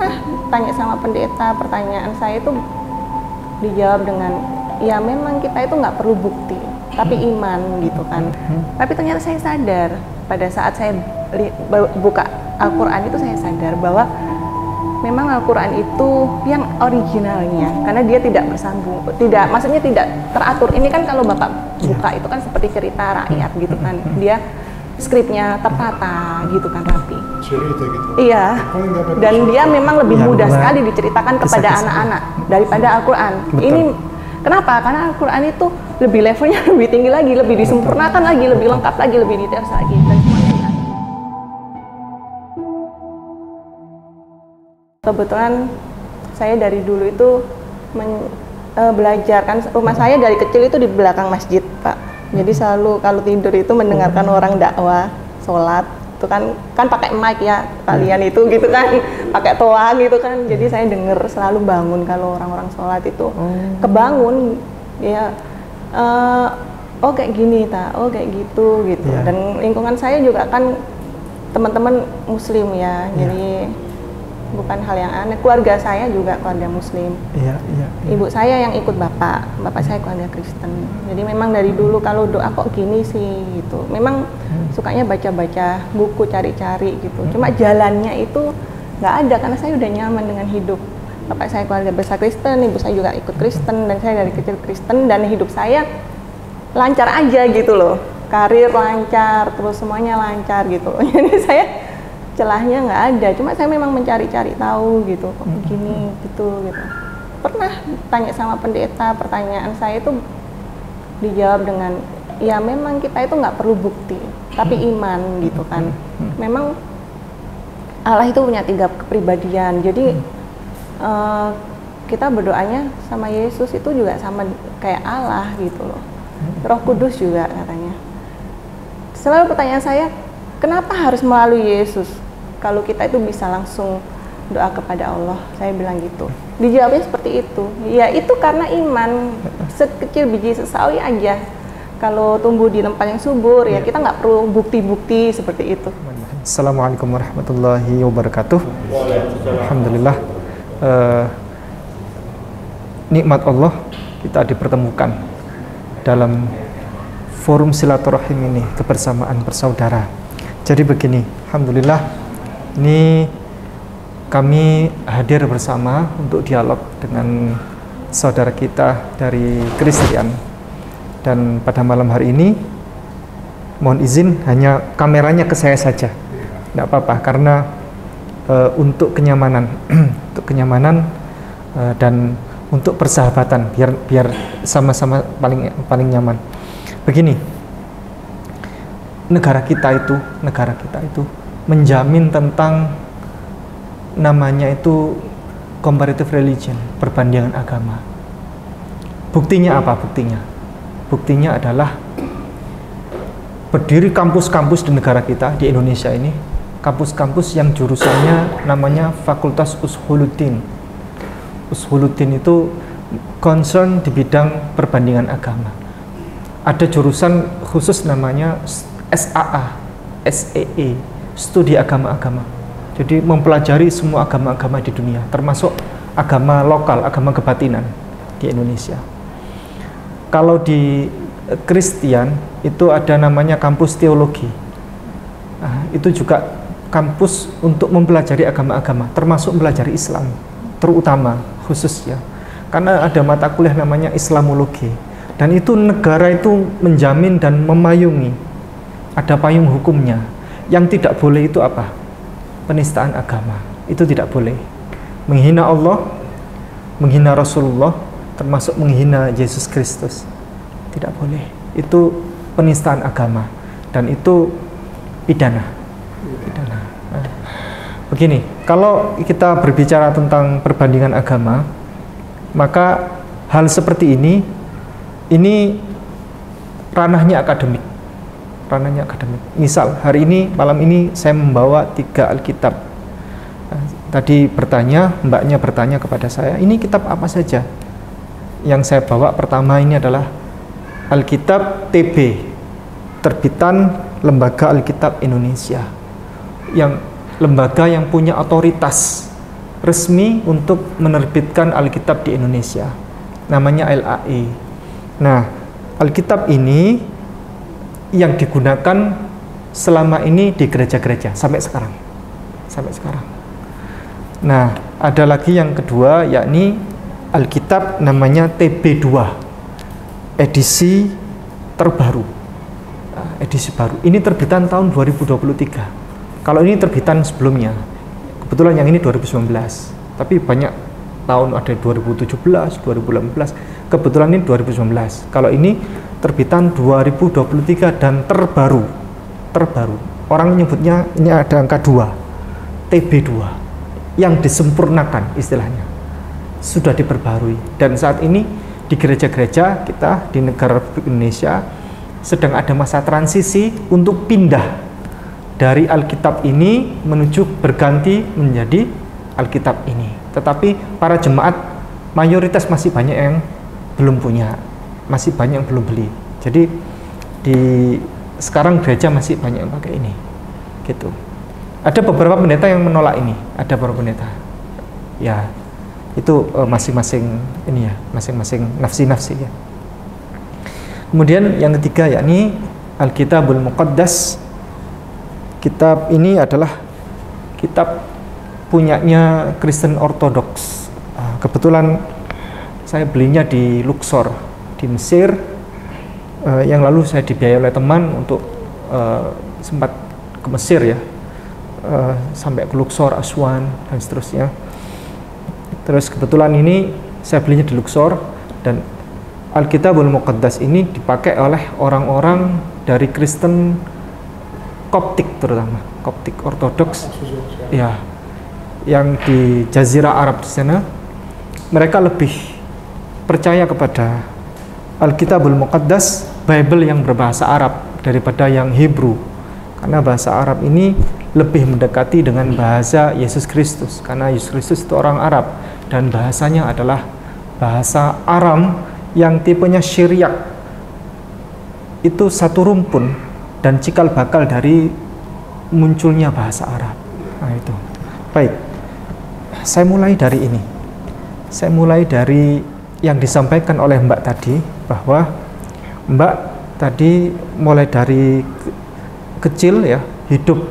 pernah tanya sama pendeta, pertanyaan saya itu dijawab dengan, ya memang kita itu nggak perlu bukti, tapi iman gitu kan. Tapi ternyata saya sadar, pada saat saya buka Al-Quran itu saya sadar bahwa memang Al-Quran itu yang originalnya, karena dia tidak bersambung, maksudnya tidak teratur. Ini kan kalau Bapak buka itu kan seperti cerita rakyat gitu kan, dia skripnya tertata gitu kan, rapi. Cerita gitu. Iya, dan dia memang lebih mudah sekali diceritakan kepada anak-anak daripada Al-Quran. Ini kenapa? Karena Al-Quran itu lebih levelnya lebih tinggi lagi, lebih disempurnakan lagi, lebih lengkap lagi, lebih detail lagi, dan semuanya. Kebetulan saya dari dulu itu belajar kan, rumah saya dari kecil itu di belakang masjid, Pak. Jadi selalu kalau tidur itu mendengarkan orang dakwah, sholat, itu kan pakai mic ya kalian itu gitu kan, pakai toa gitu kan. Jadi saya dengar selalu bangun kalau orang-orang sholat itu kebangun ya, oh kayak gini oh kayak gitu. Dan lingkungan saya juga kan teman-teman Muslim ya, jadi bukan hal yang aneh. Keluarga saya juga keluarga Muslim. Ibu saya yang ikut bapak saya keluarga Kristen. Jadi memang dari dulu kalau doa kok gini sih gitu. Memang sukanya baca-baca buku, cari-cari gitu. Cuma jalannya itu nggak ada karena saya udah nyaman dengan hidup. Bapak saya keluarga besar Kristen, ibu saya juga ikut Kristen, dan saya dari kecil Kristen, dan hidup saya lancar aja gitu loh. Karir lancar, terus semuanya lancar gitu. Jadi saya celahnya nggak ada, cuma saya memang mencari-cari tahu gitu, kok begini gitu. Pernah tanya sama pendeta, pertanyaan saya itu dijawab dengan, ya memang kita itu nggak perlu bukti, tapi iman gitu kan. Memang Allah itu punya 3 kepribadian, jadi kita berdoanya sama Yesus itu juga sama kayak Allah gitu loh. Roh Kudus juga katanya. Selalu pertanyaan saya, kenapa harus melalui Yesus? Kalau kita itu bisa langsung doa kepada Allah, saya bilang gitu. Dijawabnya seperti itu. Ya itu karena iman, sekecil biji sesawi aja. Kalau tumbuh di tempat yang subur, ya kita nggak perlu bukti-bukti seperti itu. Assalamualaikum warahmatullahi wabarakatuh. Alhamdulillah, nikmat Allah kita dipertemukan dalam forum silaturahim ini, kebersamaan bersaudara. Jadi begini, alhamdulillah, ini kami hadir bersama untuk dialog dengan saudara kita dari Kristian. Dan pada malam hari ini, mohon izin hanya kameranya ke saya saja, tidak apa-apa, karena untuk kenyamanan, dan untuk persahabatan, biar sama-sama paling nyaman. Begini, negara kita itu menjamin tentang namanya itu comparative religion, perbandingan agama. Buktinya apa? Buktinya adalah berdiri kampus-kampus di negara kita, di Indonesia ini, kampus-kampus yang jurusannya namanya Fakultas Ushuluddin. Ushuluddin itu concern di bidang perbandingan agama. Ada jurusan khusus namanya SAA, SEE, studi agama-agama. Jadi mempelajari semua agama-agama di dunia, termasuk agama lokal, agama kebatinan di Indonesia. Kalau di Kristen itu ada namanya kampus teologi. Nah, itu juga kampus untuk mempelajari agama-agama, termasuk mempelajari Islam, terutama khususnya. Karena ada mata kuliah namanya Islamologi. Dan itu negara itu menjamin dan memayungi. Ada payung hukumnya. Yang tidak boleh itu apa? Penistaan agama. Itu tidak boleh. Menghina Allah, menghina Rasulullah, termasuk menghina Yesus Kristus. Tidak boleh. Itu penistaan agama. Dan itu pidana. Nah, begini, kalau kita berbicara tentang perbandingan agama, maka hal seperti ini ranahnya akademik. Misal hari ini, malam ini saya membawa 3 Alkitab. Tadi mbaknya bertanya kepada saya, ini kitab apa saja? Yang saya bawa pertama ini adalah Alkitab TB, terbitan Lembaga Alkitab Indonesia, yang lembaga yang punya otoritas resmi untuk menerbitkan Alkitab di Indonesia, namanya LAI. Nah, Alkitab ini yang digunakan selama ini di gereja-gereja sampai sekarang. Nah, ada lagi yang kedua, yakni Alkitab namanya TB2, edisi terbaru. Edisi baru. Ini terbitan tahun 2023. Kalau ini terbitan sebelumnya. Kebetulan yang ini 2019. Tapi banyak tahun, ada 2017, 2018. Kebetulan ini 2019. Kalau ini terbitan 2023 dan terbaru. Orang menyebutnya ini ada angka 2. TB2 yang disempurnakan istilahnya. Sudah diperbarui, dan saat ini di gereja-gereja kita di negara Republik Indonesia sedang ada masa transisi untuk pindah dari Alkitab ini menuju berganti menjadi Alkitab ini. Tetapi para jemaat mayoritas masih banyak yang belum punya, masih banyak yang belum beli. Jadi di sekarang gereja masih banyak yang pakai ini, gitu. Ada beberapa pendeta yang menolak ini, ada beberapa pendeta. Ya, itu masing-masing ini ya, masing-masing nafsi-nafsi ya. Kemudian yang ketiga yakni Alkitabul Muqaddas. Kitab ini adalah kitab punyanya Kristen Ortodoks. Kebetulan saya belinya di Luxor di Mesir. Yang lalu saya dibiayai oleh teman untuk sempat ke Mesir ya, sampai ke Luxor, Aswan dan seterusnya. Terus kebetulan ini saya belinya di Luxor, dan Alkitabul Muqaddas ini dipakai oleh orang-orang dari Kristen Koptik, terutama Koptik Ortodoks ya, yang di Jazirah Arab di sana. Mereka lebih percaya kepada Alkitabul Muqaddas, Bible yang berbahasa Arab, daripada yang Hebrew, karena bahasa Arab ini lebih mendekati dengan bahasa Yesus Kristus, karena Yesus Kristus itu orang Arab dan bahasanya adalah bahasa Aram yang tipenya Syriak. Itu satu rumpun dan cikal bakal dari munculnya bahasa Arab. Nah itu. Baik, saya mulai dari ini. Saya mulai dari yang disampaikan oleh Mbak tadi, bahwa Mbak tadi mulai dari kecil ya, hidup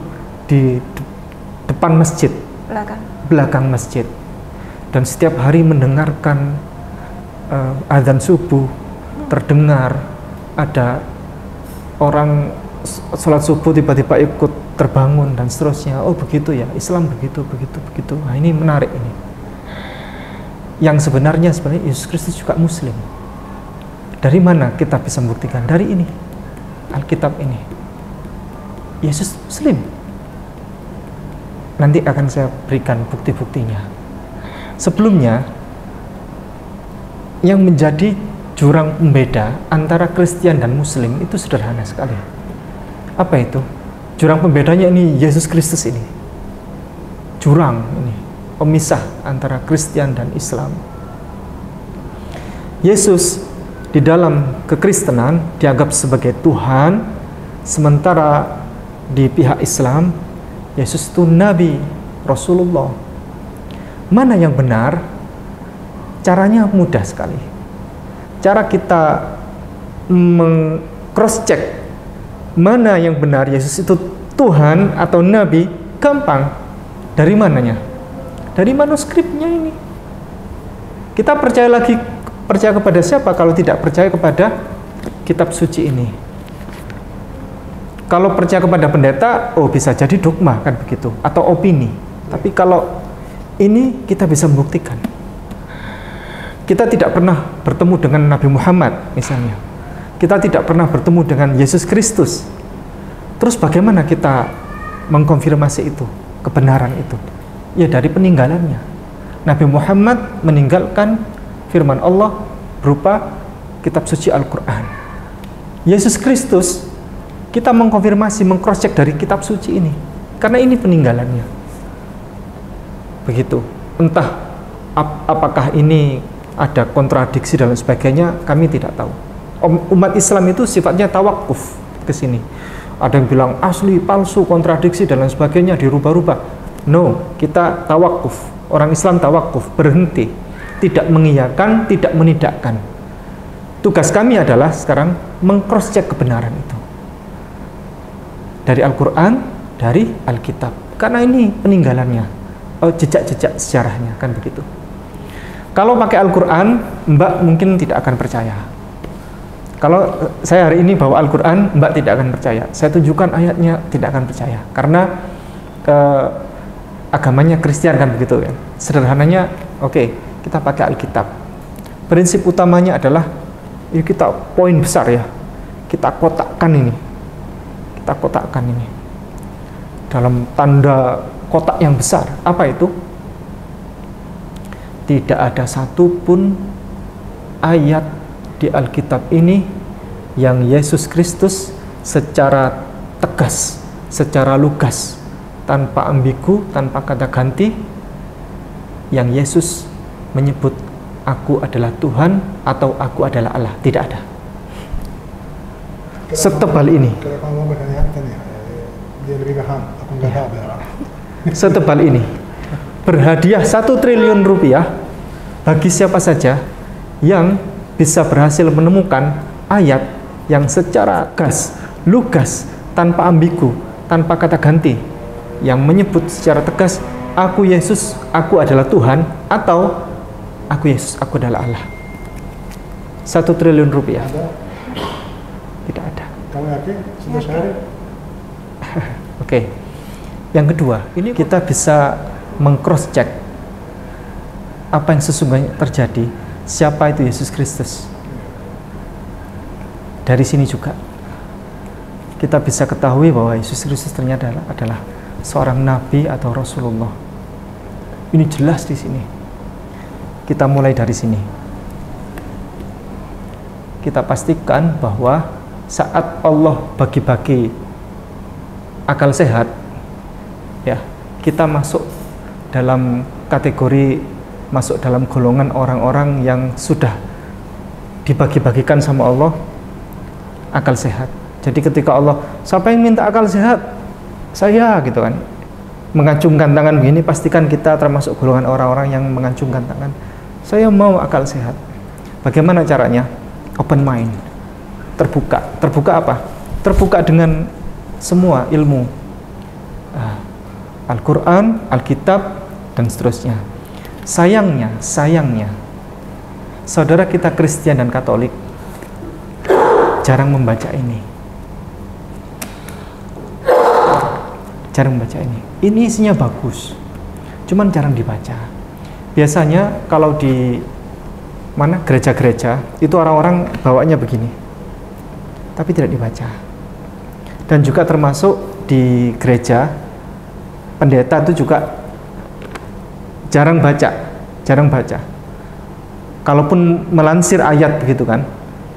di depan masjid, belakang masjid, dan setiap hari mendengarkan azan subuh, terdengar ada orang sholat subuh tiba-tiba ikut terbangun dan seterusnya. Oh begitu ya, Islam begitu. Nah ini menarik ini. Yang sebenarnya Yesus Kristus juga Muslim. Dari mana kita bisa membuktikan? Dari ini, Alkitab ini. Yesus Muslim. Nanti akan saya berikan bukti-buktinya. Sebelumnya, yang menjadi jurang pembeda antara Kristen dan Muslim itu sederhana sekali. Apa itu? Jurang pembedanya ini Yesus Kristus ini. Jurang ini, pemisah antara Kristen dan Islam. Yesus di dalam kekristenan dianggap sebagai Tuhan, sementara di pihak Islam Yesus itu Nabi, Rasulullah. Mana yang benar? Caranya mudah sekali. Cara kita cross check mana yang benar, Yesus itu Tuhan atau Nabi, gampang. Dari mananya? Dari manuskripnya ini. Kita percaya kepada siapa kalau tidak percaya kepada kitab suci ini? Kalau percaya kepada pendeta, oh bisa jadi dogma kan begitu, atau opini. Tapi kalau ini kita bisa membuktikan. Kita tidak pernah bertemu dengan Nabi Muhammad misalnya. Kita tidak pernah bertemu dengan Yesus Kristus. Terus bagaimana kita mengkonfirmasi itu, kebenaran itu? Ya dari peninggalannya. Nabi Muhammad meninggalkan firman Allah berupa kitab suci Al-Quran. Yesus Kristus kita mengkonfirmasi, mengcross-check dari kitab suci ini, karena ini peninggalannya. Begitu. Entah apakah ini ada kontradiksi dan sebagainya, kami tidak tahu. Umat Islam itu sifatnya tawakuf ke sini. Ada yang bilang asli, palsu, kontradiksi dan lain sebagainya, dirubah-rubah. No, kita tawakuf. Orang Islam tawakuf, berhenti, tidak mengiyakan, tidak menidakkan. Tugas kami adalah sekarang meng-cross check kebenaran itu dari Al-Quran, dari Alkitab, karena ini peninggalannya, jejak-jejak sejarahnya, kan begitu. Kalau pakai Al-Quran, Mbak mungkin tidak akan percaya. Kalau saya hari ini bawa Al-Quran, Mbak tidak akan percaya. Saya tunjukkan ayatnya, tidak akan percaya, karena agamanya Kristen, kan begitu ya. Sederhananya, oke, kita pakai Alkitab. Prinsip utamanya adalah ya kita poin besar ya, kita kotakkan ini, dalam tanda kotak yang besar. Apa itu? Tidak ada satupun ayat di Alkitab ini yang Yesus Kristus secara tegas, secara lugas, tanpa ambigu, tanpa kata ganti, yang Yesus menyebut aku adalah Tuhan atau aku adalah Allah. Tidak ada. Setebal ini. Setebal ini. Berhadiah 1 triliun rupiah bagi siapa saja yang bisa berhasil menemukan ayat yang secara gas, lugas, tanpa ambigu, tanpa kata ganti, yang menyebut secara tegas aku Yesus, aku adalah Tuhan, atau aku Yesus, aku adalah Allah. 1 triliun rupiah. Tidak ada. Kamu yakin? Sudah sehari? Oke. Yang kedua, ini kita bisa meng-cross check apa yang sesungguhnya terjadi, siapa itu Yesus Kristus. Dari sini juga kita bisa ketahui bahwa Yesus Kristus ternyata adalah seorang nabi atau Rasulullah. Ini jelas di sini. Kita mulai dari sini. Kita pastikan bahwa saat Allah bagi-bagi akal sehat, ya, kita masuk dalam kategori, masuk dalam golongan orang-orang yang sudah dibagi-bagikan sama Allah akal sehat. Jadi ketika Allah, siapa yang minta akal sehat? Saya, gitu kan, mengacungkan tangan begini, pastikan kita termasuk golongan orang-orang yang mengacungkan tangan. Saya mau akal sehat. Bagaimana caranya? Open mind, terbuka. Terbuka apa? Terbuka dengan semua ilmu, Al-Quran, Alkitab, dan seterusnya. Sayangnya, saudara kita Kristen dan Katolik jarang membaca ini. Jarang membaca ini. Ini isinya bagus, cuman jarang dibaca. Biasanya kalau di mana gereja-gereja itu orang-orang bawanya begini, tapi tidak dibaca. Dan juga termasuk di gereja, pendeta itu juga jarang baca. Kalaupun melansir ayat begitu kan,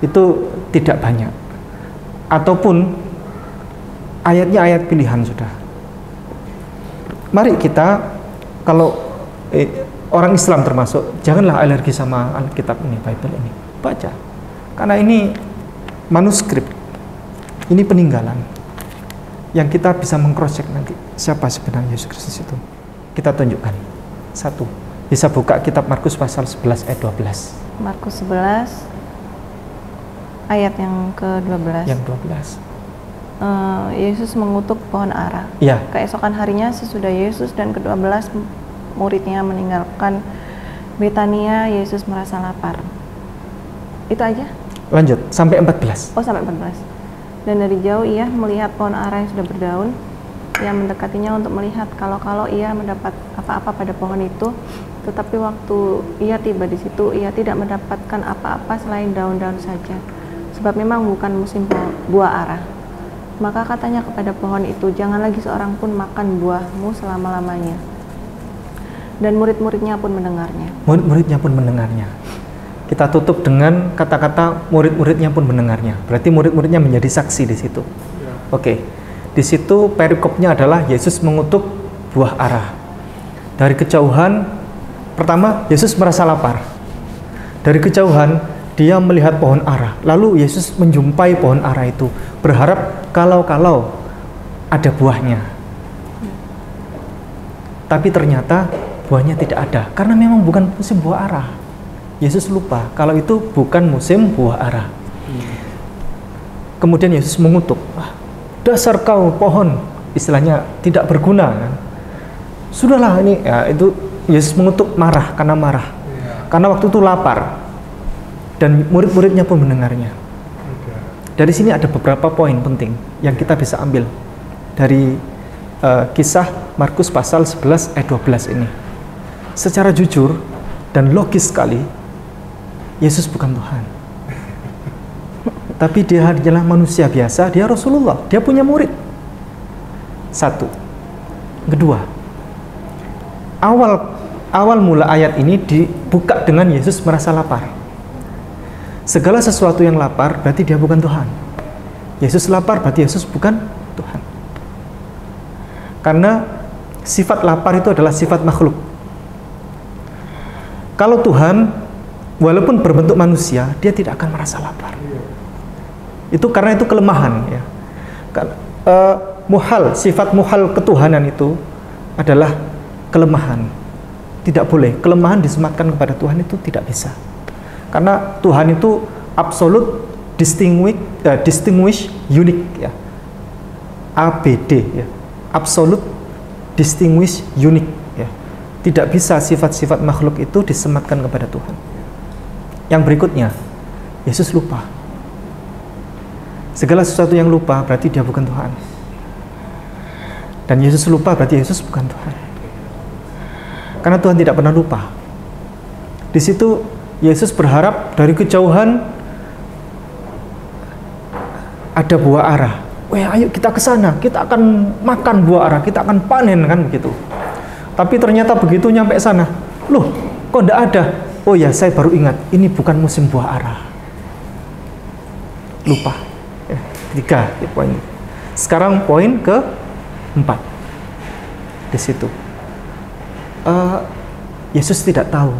itu tidak banyak. Ataupun ayatnya ayat pilihan sudah. Mari kita, kalau orang Islam termasuk, janganlah alergi sama Alkitab ini, Bible ini. Baca. Karena ini manuskrip. Ini peninggalan yang kita bisa meng-cross check nanti siapa sebenarnya Yesus Kristus itu. Kita tunjukkan. 1. Bisa buka kitab Markus pasal 11 ayat 12. Markus 11 ayat yang ke-12. Yang 12. Yesus mengutuk pohon ara. Ya. Keesokan harinya sesudah Yesus dan ke-12 muridnya meninggalkan Betania, Yesus merasa lapar. Itu aja? Lanjut, sampai 14. Oh, sampai 14. Dan dari jauh ia melihat pohon ara yang sudah berdaun. Ia mendekatinya untuk melihat kalau ia mendapat apa-apa pada pohon itu. Tetapi waktu ia tiba di situ, ia tidak mendapatkan apa-apa selain daun-daun saja. Sebab memang bukan musim buah ara. Maka katanya kepada pohon itu, jangan lagi seorang pun makan buahmu selama-lamanya. Dan murid-muridnya pun mendengarnya. Murid-muridnya pun mendengarnya. Kita tutup dengan kata-kata murid-muridnya pun mendengarnya. Berarti murid-muridnya menjadi saksi di situ. Ya. Oke. Di situ perikopnya adalah Yesus mengutuk buah ara. Dari kejauhan, pertama Yesus merasa lapar. Dari kejauhan dia melihat pohon ara. Lalu Yesus menjumpai pohon ara itu, berharap kalau ada buahnya. Tapi ternyata buahnya tidak ada karena memang bukan musim buah ara. Yesus lupa kalau itu bukan musim buah ara. Kemudian Yesus mengutuk, dasar kau pohon, istilahnya tidak berguna kan? Sudahlah ini ya, itu Yesus mengutuk, marah karena marah. Karena waktu itu lapar dan murid-muridnya pun mendengarnya. Dari sini ada beberapa poin penting yang kita bisa ambil dari kisah Markus pasal 11 ayat 12 ini. Secara jujur dan logis sekali, Yesus bukan Tuhan. Tapi dia hanyalah manusia biasa, dia Rasulullah, dia punya murid. Satu. Kedua, awal mula ayat ini dibuka dengan Yesus merasa lapar. Segala sesuatu yang lapar berarti dia bukan Tuhan. Yesus lapar berarti Yesus bukan Tuhan. Karena sifat lapar itu adalah sifat makhluk. Kalau Tuhan walaupun berbentuk manusia, dia tidak akan merasa lapar. Itu karena itu kelemahan ya. Muhal, sifat muhal ketuhanan itu adalah kelemahan. Tidak boleh kelemahan disematkan kepada Tuhan, itu tidak bisa. Karena Tuhan itu absolute, distinguish, unique ya. ABD ya. Absolute, distinguish, unique ya. Tidak bisa sifat-sifat makhluk itu disematkan kepada Tuhan. Yang berikutnya, Yesus lupa. Segala sesuatu yang lupa berarti dia bukan Tuhan. Dan Yesus lupa berarti Yesus bukan Tuhan. Karena Tuhan tidak pernah lupa. Di situ Yesus berharap dari kejauhan ada buah ara. Wah, ayo kita ke sana, kita akan makan buah ara, kita akan panen kan begitu. Tapi ternyata begitu nyampe sana, loh, kok enggak ada? Oh ya, saya baru ingat, ini bukan musim buah ara. Lupa. Ya, tiga ya, poin. Sekarang poin ke-4. Di situ. Yesus tidak tahu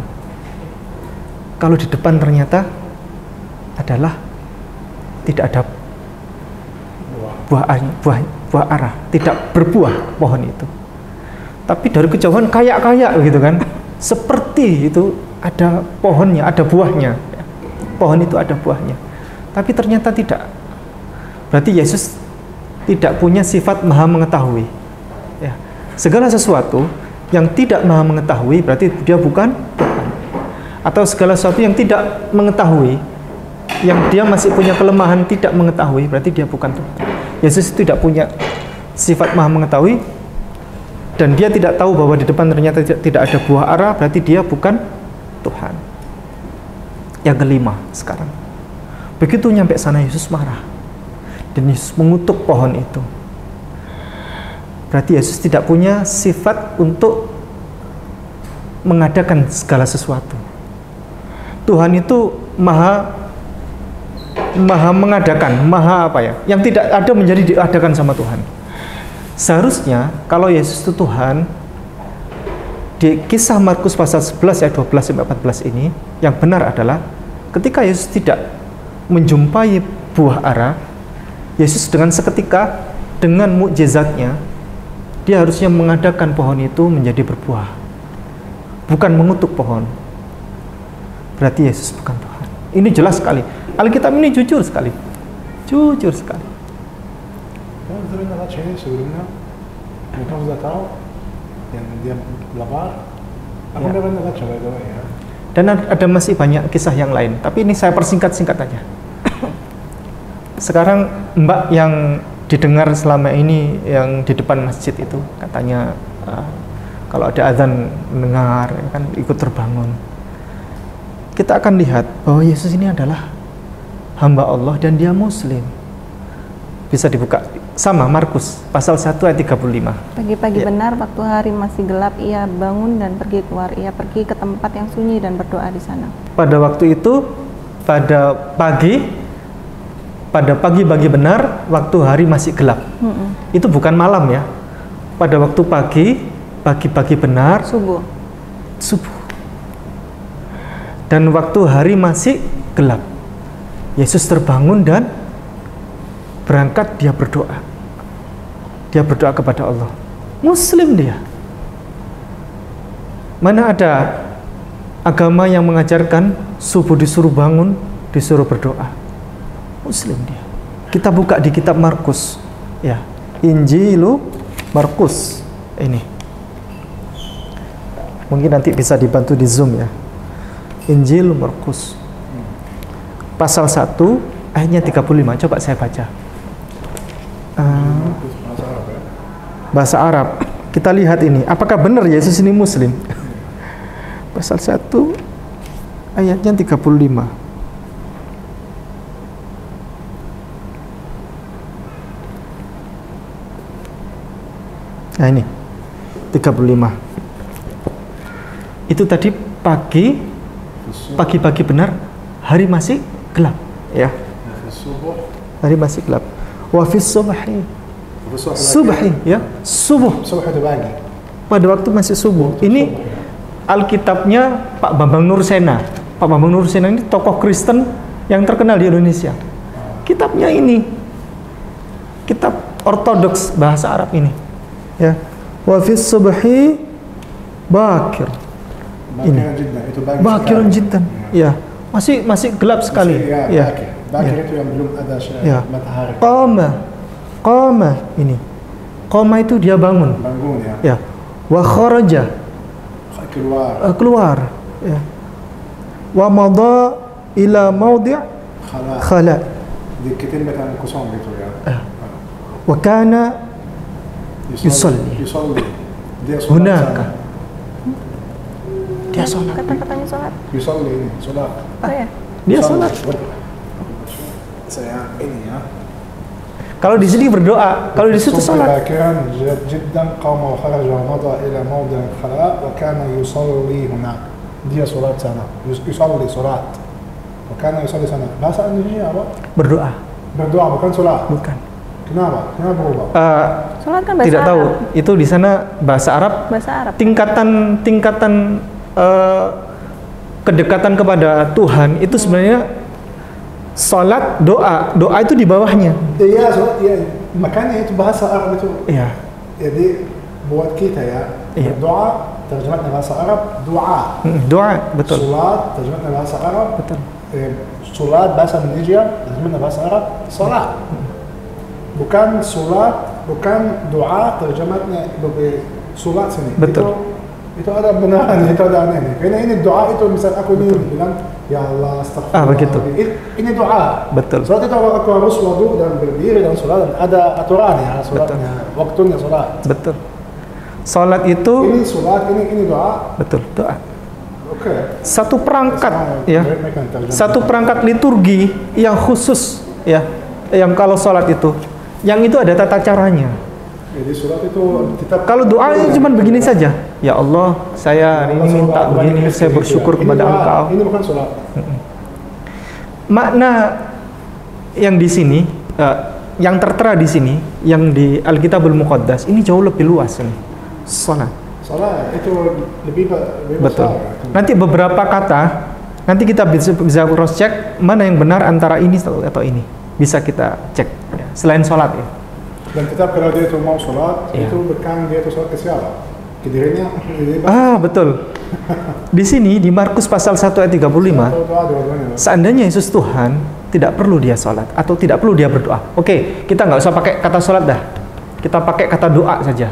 kalau di depan ternyata adalah tidak ada buah ara, tidak berbuah pohon itu. Tapi dari kejauhan kayak gitu kan, seperti itu ada pohonnya, ada buahnya. Pohon itu ada buahnya. Tapi ternyata tidak. Berarti Yesus tidak punya sifat maha mengetahui. Ya. Segala sesuatu yang tidak maha mengetahui berarti dia bukan Tuhan. Atau segala sesuatu yang tidak mengetahui, yang dia masih punya kelemahan tidak mengetahui, berarti dia bukan Tuhan. Yesus tidak punya sifat maha mengetahui, dan dia tidak tahu bahwa di depan ternyata tidak ada buah ara, berarti dia bukan Tuhan. Yang kelima sekarang, begitu nyampe sana Yesus marah, dan Yesus mengutuk pohon itu. Berarti Yesus tidak punya sifat untuk mengadakan segala sesuatu. Tuhan itu maha mengadakan, maha apa ya? Yang tidak ada menjadi diadakan sama Tuhan. Seharusnya kalau Yesus itu Tuhan, di kisah Markus pasal 11 ayat 12 sampai 14 ini, yang benar adalah ketika Yesus tidak menjumpai buah ara, Yesus dengan seketika dengan mukjizatnya dia harusnya mengadakan pohon itu menjadi berbuah, bukan mengutuk pohon. Berarti Yesus bukan Tuhan. Ini jelas sekali. Alkitab ini jujur sekali. Jujur sekali. Vamos a ver nada chévere sebelumnya. Mereka sudah tahu yang dia lapar. Aku nggak pernah coba itu ya. Dan ada masih banyak kisah yang lain. Tapi ini saya persingkat-singkat aja. Sekarang Mbak yang didengar selama ini yang di depan masjid itu katanya kalau ada azan mendengar kan ikut terbangun. Kita akan lihat bahwa Yesus ini adalah hamba Allah dan dia Muslim. Bisa dibuka sama Markus pasal 1 ayat 35. Pagi-pagi benar waktu hari masih gelap ia bangun dan pergi keluar. Ia pergi ke tempat yang sunyi dan berdoa di sana. Pada waktu itu pada pagi benar waktu hari masih gelap. Itu bukan malam ya. Pada waktu pagi benar subuh. Dan waktu hari masih gelap, Yesus terbangun dan berangkat, dia berdoa. Dia berdoa kepada Allah. Muslim dia. Mana ada agama yang mengajarkan subuh disuruh bangun, disuruh berdoa? Muslim dia. Kita buka di kitab Markus, ya, Injilu Markus ini. Mungkin nanti bisa dibantu di Zoom ya. Injil Markus pasal 1 ayatnya 35. Coba saya baca. Bahasa Arab. Kita lihat ini, apakah benar Yesus ini Muslim? Pasal 1 ayatnya 35. Nah ini 35. Itu tadi pagi benar, hari masih gelap, ya. Hari masih gelap. Wa fis subhi. Subhi, ya, subuh. Pada waktu masih subuh. Ini Alkitabnya Pak Bambang Nursena. Pak Bambang Nursena ini tokoh Kristen yang terkenal di Indonesia. Kitabnya ini kitab ortodoks bahasa Arab ini. Ya. Wa fis subhi bakir. Ini bakirun jiddan. Ya. Masih gelap sekali. Ya. Bakir itu yang belum ada matahari. Qama ini. Qama itu dia bangun. Bangun ya. Ya. Wa kharaja. Keluar. Ya. Wa madha ila mawdi' khala. Di kelimah al-qusam itu ya. Wa kana yusalli. Dia salat. Hunaka. Dia salat. Kata-katanya salat. Yusalli ini, salat. Oh ya. Dia salat. Saya ini ya. Kalau di sini berdoa, kalau di situ salat. باكرا جدا قام وخرج ومضى إلى موضع الخلاء وكان يصلي هناك. Dia salat sana. Yusalli salat. وكان يصلي sana. Bahasa Indonesia apa? Berdoa. Berdoa bukan salat. Bukan. Kenapa? Kenapa berubah? Salat kan bahasa Tidak tahu. Arab. Itu di sana bahasa Arab. Bahasa Arab. Tingkatan kedekatan kepada Tuhan itu sebenarnya salat, doa itu di bawahnya. Iya, salat ya. Makanya itu bahasa Arab itu. Iya. Jadi buat kita ya. Iya. Doa terjemahnya bahasa Arab doa. Doa, betul. Salat terjemahnya bahasa Arab. Betul. Salat bahasa Indonesia terjemahnya bahasa Arab salat. Bukan salat, bukan doa terjemahnya salat sini. Betul. Itu ada benaran, itu ada aneh. Karena ini doa itu misal aku ini bilang ya Allah astagfirullah. Begitu. Ini doa. Betul. Salat itu aku harus wudu dan berdiri dan salat dan ada aturan ya salatnya, waktunya salat. Betul. Salat itu Ini salat, ini doa. betul, doa. Oke. Satu perangkat ya. Satu perangkat liturgi yang khusus ya. Yang kalau salat itu yang itu ada tata caranya. Jadi salat itu kita Kalau doa cuma begini saja. Ya Allah, saya hari ini minta begini, saya bersyukur kepada Engkau. Ini bukan salat. Makna yang di sini, yang tertera di sini, yang di Alkitabul Muqaddas ini jauh lebih luas ini. Salat. Salat itu lebih Betul. besar. Nanti beberapa kata, nanti kita bisa cross check mana yang benar antara ini atau ini. Bisa kita cek. Ya. Selain salat ya. Dan tetap kalau dia itu mau salat, Iya. itu bukan dia itu salat ke siapa? Ke dirinya. Betul. Di sini di Markus pasal 1 ayat 35, seandainya Yesus Tuhan, tidak perlu dia salat atau tidak perlu dia berdoa. Oke, kita nggak usah pakai kata salat dah. Kita pakai kata doa saja.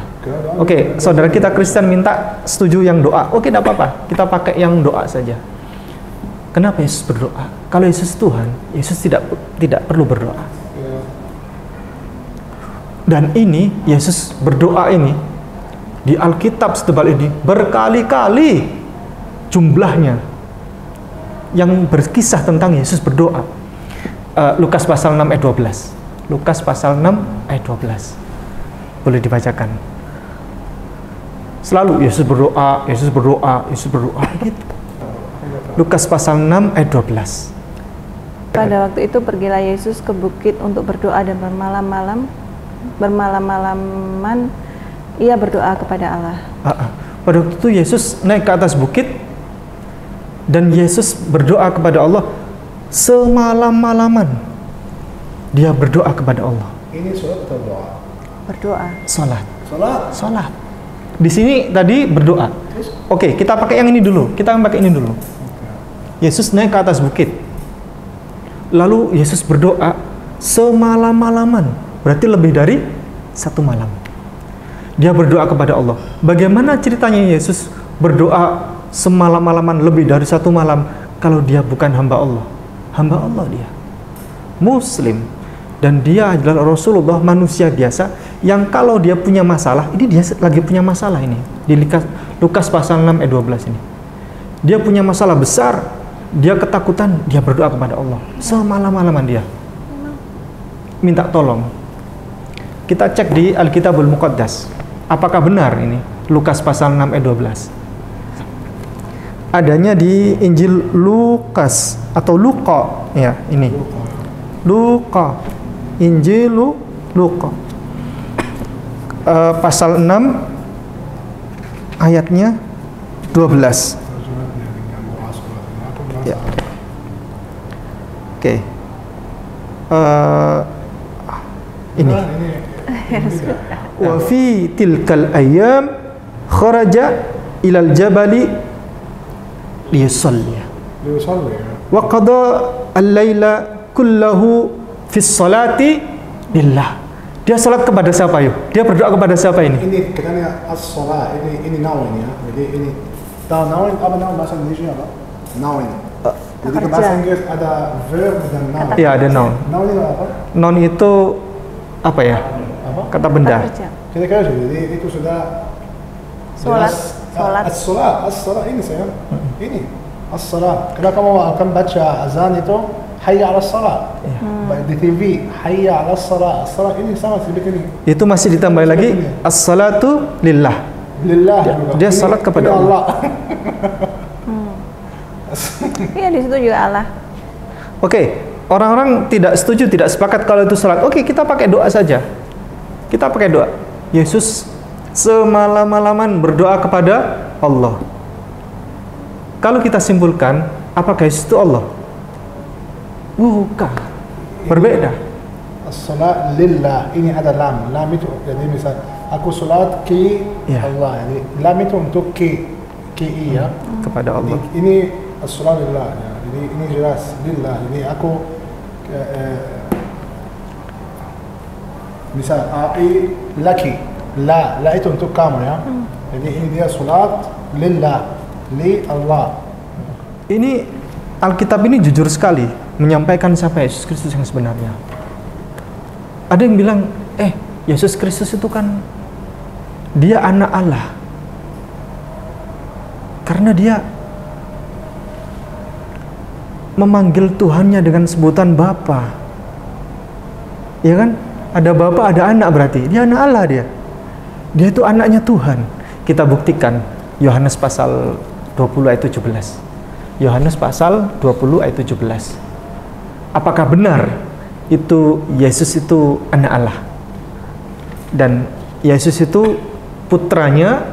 Oke, saudara kita Kristen minta setuju yang doa. Oke, tidak apa-apa. Kita pakai yang doa saja. Kenapa Yesus berdoa? Kalau Yesus Tuhan, Yesus tidak perlu berdoa. Dan ini Yesus berdoa ini di Alkitab setebal ini berkali-kali jumlahnya yang berkisah tentang Yesus berdoa. Lukas pasal 6 ayat 12. Lukas pasal 6 ayat 12. Boleh dibacakan. Selalu Yesus berdoa, Yesus berdoa, Yesus berdoa gitu. Lukas pasal 6 ayat 12. Pada waktu itu pergilah Yesus ke bukit untuk berdoa dan bermalam-malaman ia berdoa kepada Allah. Pada waktu itu Yesus naik ke atas bukit dan Yesus berdoa kepada Allah semalam-malaman. Dia berdoa kepada Allah. Ini salat atau doa? Berdoa. Salat. Salat. Salat. Di sini tadi berdoa. Oke, kita pakai yang ini dulu. Kita pakai ini dulu. Yesus naik ke atas bukit. Lalu Yesus berdoa semalam-malaman. Berarti lebih dari 1 malam. Dia berdoa kepada Allah. Bagaimana ceritanya Yesus berdoa semalam-malaman lebih dari 1 malam kalau dia bukan hamba Allah? Hamba Allah dia. Muslim. Dan dia adalah Rasulullah, manusia biasa yang kalau dia punya masalah, ini dia lagi punya masalah ini. Di Lukas pasal 6 ayat 12 ini. Dia punya masalah besar, dia ketakutan, dia berdoa kepada Allah. Semalam-malaman dia minta tolong. Kita cek di Alkitabul Muqaddas. Apakah benar ini? Lukas pasal 6 ayat 12. Adanya di Injil Lukas atau Luka, ya ini. Luka. Injil Luka. Pasal 6 ayatnya 12. Ya. Oke. Ini. Wa fi tilkal ayyam kharaja ilal jabali liyusalli. Wa qada al-laila kullahu fi sholati lillah. Dia salat kepada siapa yuk? Dia berdoa kepada siapa ini? Ini katanya as-salat, ini nawin ya. Jadi ini nawin apa nawin bahasa Indonesia apa? Nawin. Jadi ke bahasa Inggris ada verb dan noun. Iya, ada noun. Noun itu apa? Noun itu apa ya? Apa? Kata benda. Kira-kira jadi itu sudah Salat. As-salat ini saya. Ini as-salat. Kalau kamu akan baca azan itu hayya 'alas salat. Di TV hayya 'alas salat. As-salat ini sama seperti ini. Itu masih ditambah lagi as-salatu lillah. Lillah. Dia salat kepada Allah. Iya, di situ juga Allah. Oke, orang-orang tidak setuju, tidak sepakat kalau itu salat. Oke, kita pakai doa saja. Kita pakai doa. Yesus semalam-malaman berdoa kepada Allah. Kalau kita simpulkan, apakah Yesus itu Allah? Bukan. Berbeda. As-salat lillah, ini ada lam. Lam itu jadi misal aku salat ki Allah. Jadi lam itu untuk ki ya. Kepada Allah. Ini as-salat lillah. Ya. Jadi ini jelas lillah. Jadi aku misal a'i laki. La itu untuk kamu ya. Jadi ini dia salat lillah, li Allah. Ini Alkitab ini jujur sekali menyampaikan siapa Yesus Kristus yang sebenarnya. Ada yang bilang, Yesus Kristus itu kan dia anak Allah. Karena dia memanggil Tuhannya dengan sebutan Bapa. Ya kan? Ada Bapa, ada anak berarti. Dia anak Allah dia. Dia itu anaknya Tuhan. Kita buktikan Yohanes pasal 20 ayat 17. Yohanes pasal 20 ayat 17. Apakah benar itu Yesus itu anak Allah? Dan Yesus itu putranya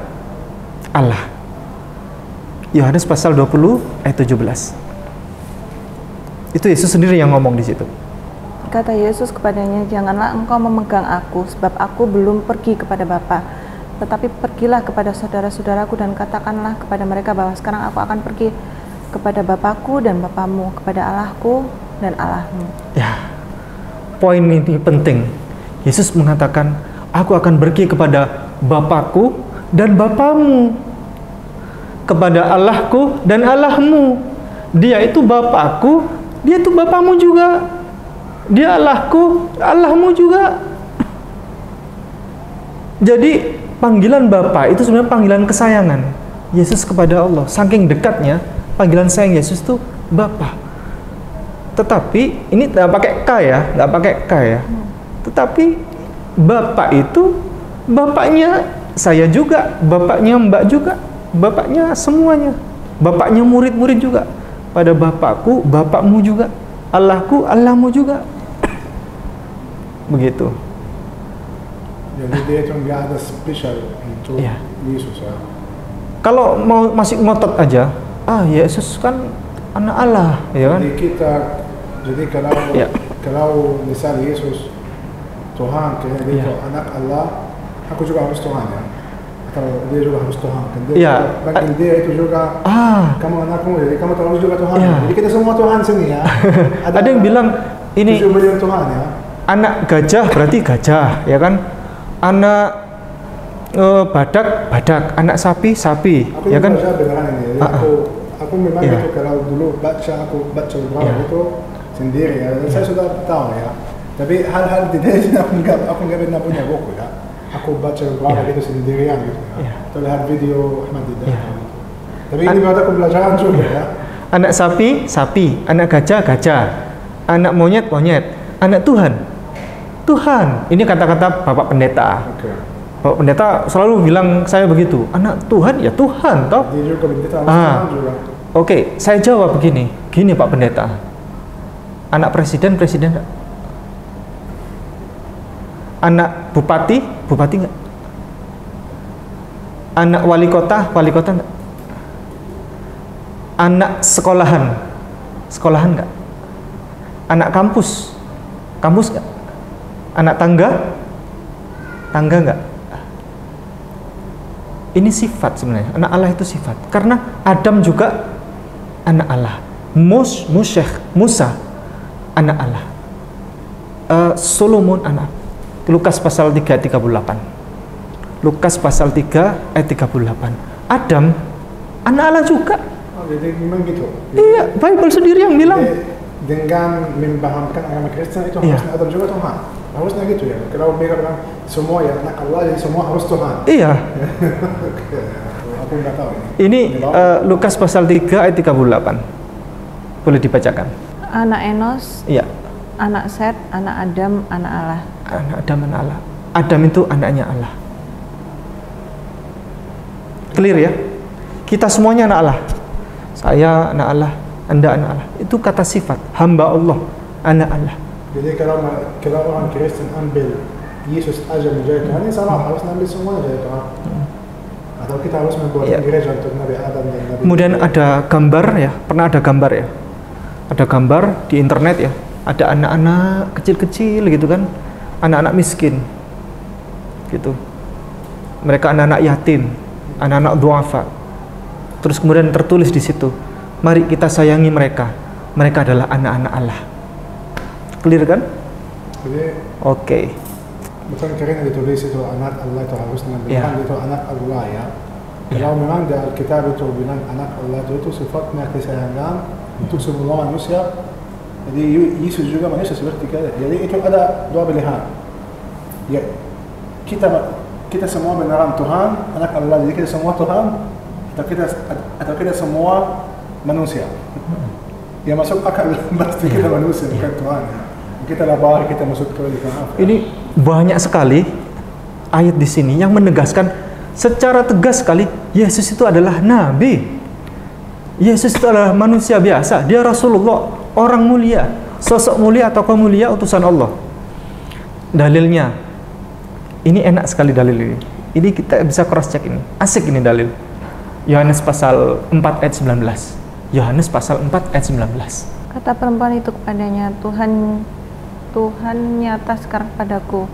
Allah. Yohanes pasal 20 ayat 17. Itu Yesus sendiri yang ngomong di situ. Kata Yesus kepadanya, janganlah engkau memegang aku, sebab aku belum pergi kepada Bapa. Tetapi pergilah kepada saudara-saudaraku dan katakanlah kepada mereka bahwa sekarang aku akan pergi kepada Bapakku dan Bapamu, kepada Allahku dan Allahmu. Ya, poin ini penting. Yesus mengatakan, aku akan pergi kepada Bapakku dan Bapamu, kepada Allahku dan Allahmu. Dia itu Bapakku, dia itu Bapamu juga. Dia Allahku, Allahmu juga. Jadi panggilan Bapa itu sebenarnya panggilan kesayangan Yesus kepada Allah. Saking dekatnya panggilan sayang Yesus itu Bapa. Tetapi ini tidak pakai K ya, tidak pakai K ya. Tetapi Bapa itu bapaknya saya juga, bapaknya Mbak juga, bapaknya semuanya, bapaknya murid-murid juga. Pada Bapakku, Bapakmu juga, Allahku, Allahmu juga. Begitu. Jadi dia itu nggak ada spesial untuk Yesus ya. Kalau mau masih ngotot aja, Yesus kan anak Allah, ya kan? Jadi kalau misal Yesus Tuhan, kayak itu anak Allah, aku juga harus Tuhan ya. Kalau dia juga harus Tuhan, kan dia Iya. panggil dia itu juga kamu anakmu, jadi kamu terus juga Tuhan. Iya. Jadi kita semua Tuhan sini ya. Ada yang bilang ini 7 miliar Tuhan ya. anak gajah berarti gajah, ya kan? Anak badak, badak. Anak sapi, sapi, Aku ya kan? baca beneran ini. Jadi aku memang Iya. itu kalau dulu aku baca beberapa Iya. itu sendiri ya. Dan saya sudah tahu ya. Tapi hal-hal di sini aku nggak pernah punya buku ya. Aku baca beberapa Iya. itu sendirian gitu ya. Iya. Atau lihat video Ahmad Didat. Iya. Gitu. Tapi ini berarti aku pelajaran juga ya. Anak sapi, sapi. Anak gajah, gajah. Anak monyet, monyet. Anak Tuhan, Tuhan. Ini kata-kata Bapak Pendeta. Oke. Bapak Pendeta selalu bilang saya begitu. Anak Tuhan, ya Tuhan, toh. Dia juga kita harus Ah. Tuhan juga. Oke, saya jawab begini. Gini Pak Pendeta. Anak presiden, presiden enggak? Anak bupati, bupati enggak? Anak wali kota enggak? Anak sekolahan, sekolahan enggak? Anak kampus, kampus enggak? Anak tangga, tangga enggak? Ini sifat sebenarnya. Anak Allah itu sifat. Karena Adam juga anak Allah. Musa anak Allah. Solomon anak. Lukas pasal 3 ayat 38. Lukas pasal 3 ayat 38. Adam anak Allah juga. Oh, jadi memang gitu. Iya, Bible sendiri yang bilang. Jadi, dengan membahamkan agama Kristen itu Iya. harusnya Adam juga Tuhan. Harusnya gitu ya. Kalau mereka bilang semua ya anak Allah, jadi semua harus Tuhan. Iya. Aku nggak tahu. Ini Lukas pasal 3 ayat 38. Boleh dibacakan. Anak Enos, Iya. anak Set, anak Adam, anak Allah. Anak Adam, anak Allah. Adam itu anaknya Allah. Clear ya? Kita semuanya anak Allah. Saya anak Allah, Anda anak Allah. Itu kata sifat hamba Allah, anak Allah. Jadi kalau orang Kristen ambil Yesus aja menjadi Tuhan, ini salah. Harus ambil semuanya jadi Tuhan. Atau kita harus membuat Iya. gereja untuk Nabi Adam dan Nabi. Kemudian ada gambar ya, pernah ada gambar ya. Ada gambar di internet ya. Ada anak-anak kecil-kecil gitu kan, anak-anak miskin, gitu. Mereka anak-anak yatim, anak-anak duafa. Terus kemudian tertulis di situ, mari kita sayangi mereka. Mereka adalah anak-anak Allah. Clear kan? Jadi Oke. bukan karena ditulis itu anak Allah itu harus Iya. memang itu anak Allah ya. Kalau memang di Alkitab itu bilang anak Allah itu sifatnya kesayangan untuk semua manusia. Jadi Yesus juga manusia seperti kita. Jadi itu ada dua pilihan. Ya, kita semua beneran Tuhan, anak Allah. Jadi kita semua Tuhan, atau kita semua manusia. Ya masuk akal pasti kita manusia bukan Tuhan. Ya. Kita lapar, kita masuk ke neraka. Ini banyak sekali ayat di sini yang menegaskan secara tegas sekali Yesus itu adalah nabi. Yesus itu adalah manusia biasa. Dia Rasulullah, orang mulia, sosok mulia atau kaum mulia utusan Allah. Dalilnya ini enak sekali dalil ini. Ini kita bisa cross check ini. Asik ini dalil. Yohanes pasal 4 ayat 19. Yohanes pasal 4 ayat 19. Kata perempuan itu kepadanya, Tuhan nyata sekarang padaku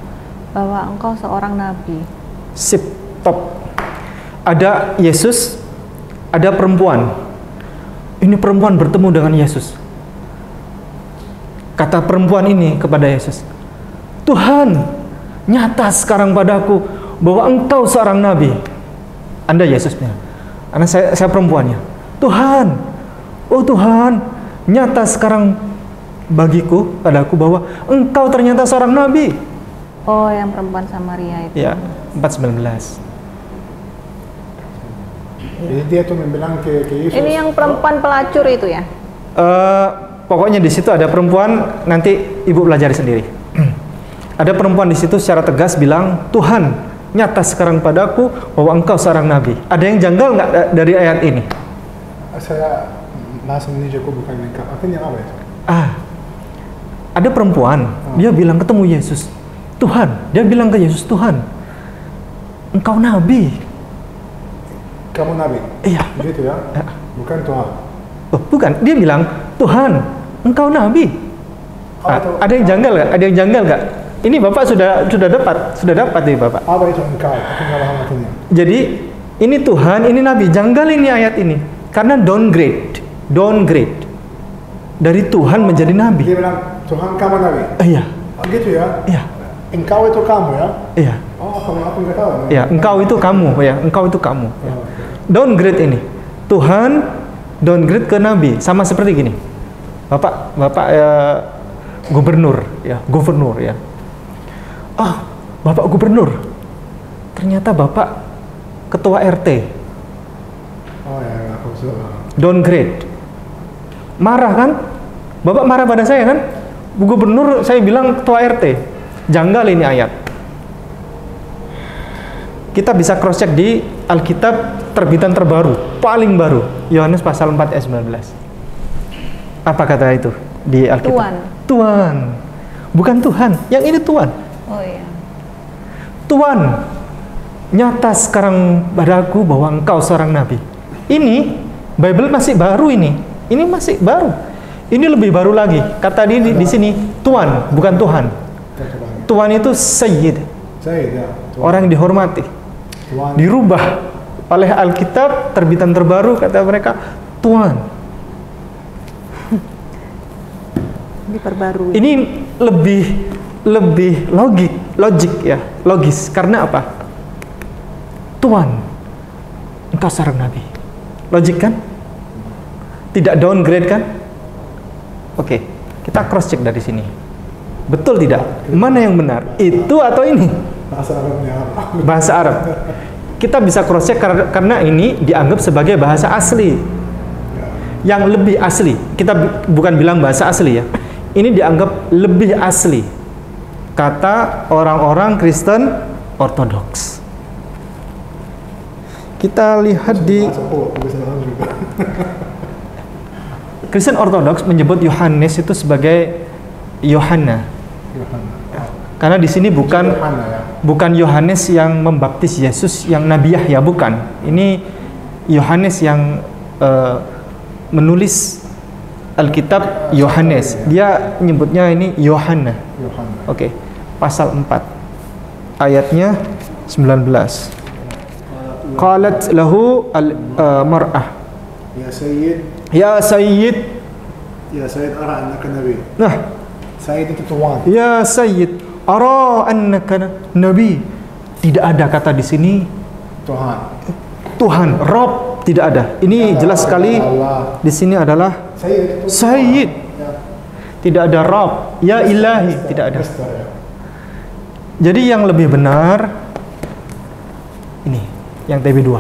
bahwa engkau seorang nabi. Sip, top. Ada Yesus, ada perempuan. Ini perempuan bertemu dengan Yesus. Kata perempuan ini kepada Yesus, Tuhan, nyata sekarang padaku bahwa engkau seorang nabi. Anda Yesus bilang, anak saya perempuannya. Tuhan, oh Tuhan, nyata sekarang bagiku, padaku bahwa engkau ternyata seorang nabi. Oh, yang perempuan Samaria itu. Ya, 4:19. Jadi dia tuh membilang ke Yesus. Ini yang perempuan pelacur itu ya? Pokoknya di situ ada perempuan, nanti ibu pelajari sendiri. Ada perempuan di situ secara tegas bilang, Tuhan, nyata sekarang padaku bahwa engkau seorang nabi. Ada yang janggal nggak dari ayat ini? Saya bahasa Indonesia aku bukan lengkap. Artinya apa itu? Ada perempuan, dia bilang ketemu Yesus, Tuhan, dia bilang ke Yesus, Tuhan, engkau nabi. Kamu nabi? Iya. Gitu ya? Bukan Tuhan. Oh, bukan, dia bilang, Tuhan, engkau nabi. Oh, itu- Ada yang janggal nggak? Ada yang janggal nggak? Ini Bapak sudah dapat nih Bapak. Apa itu engkau? Aku nggak paham artinya. Jadi ini Tuhan, ini Nabi. Janggal ini ayat ini. Karena downgrade dari Tuhan menjadi Nabi. Dia bilang Tuhan kamu Nabi. Iya. Oh, gitu ya? Iya. Engkau itu kamu ya? Iya. Oh, aku nggak tahu. Ya, engkau itu kamu, ya, engkau itu kamu. Ya. Oh, oke. Downgrade ini, Tuhan downgrade ke Nabi, sama seperti gini. Bapak gubernur, ya. Ah, Bapak gubernur. Ternyata Bapak ketua RT. Oh ya, aku sudah. Downgrade. Marah kan? Bapak marah pada saya kan? Bu Gubernur saya bilang ketua RT. Janggal ini ayat. Kita bisa cross check di Alkitab terbitan terbaru, paling baru, Yohanes pasal 4 ayat 19. Apa kata itu di Alkitab? Tuhan. Bukan Tuhan, yang ini Tuhan. Oh iya. Tuhan, nyata sekarang padaku bahwa engkau seorang nabi. Ini Bible masih baru ini. Ini masih baru. Ini lebih baru lagi. Kata di sini Tuhan, bukan Tuhan. Tuhan itu Sayyid. Sayyid ya. Tuhan. Orang yang dihormati. Tuhan. Dirubah oleh Alkitab terbitan terbaru, kata mereka Tuhan. Diperbarui. Ini lebih logik ya, logis. Karena apa? Tuhan, engkau seorang nabi. Logik kan? Tidak downgrade kan? Oke, kita cross check dari sini. Betul tidak? Mana yang benar? Itu atau ini? Bahasa Arabnya apa? Bahasa Arab. Kita bisa cross check karena ini dianggap sebagai bahasa asli. Yang lebih asli. Kita bukan bilang bahasa asli ya. Ini dianggap lebih asli. Kata orang-orang Kristen Ortodoks. Kita lihat di Kristen Ortodoks menyebut Yohanes itu sebagai Yohana. Karena di sini bukan Yohanes yang membaptis Yesus yang Nabi Yahya, bukan. Ini Yohanes yang menulis Alkitab Yohanes. Dia menyebutnya ini Yohana. Oke. Pasal 4 ayatnya 19. Qalat lahu al-mar'ah. Ya Sayyid. Ya Sayyid. Ya Sayyid ara annaka nabi. Nah, Sayyid itu Tuhan. ya Sayyid, ara annaka nabi. Tidak ada kata di sini Tuhan. Tuhan, Rob, tidak ada. Ini jelas sekali Allah. di sini adalah Sayyid itu Sayyid. Ya. Tidak ada Rob, ya Ilahi, tidak ada. Mister, ya. Jadi yang lebih benar ini, yang TB2.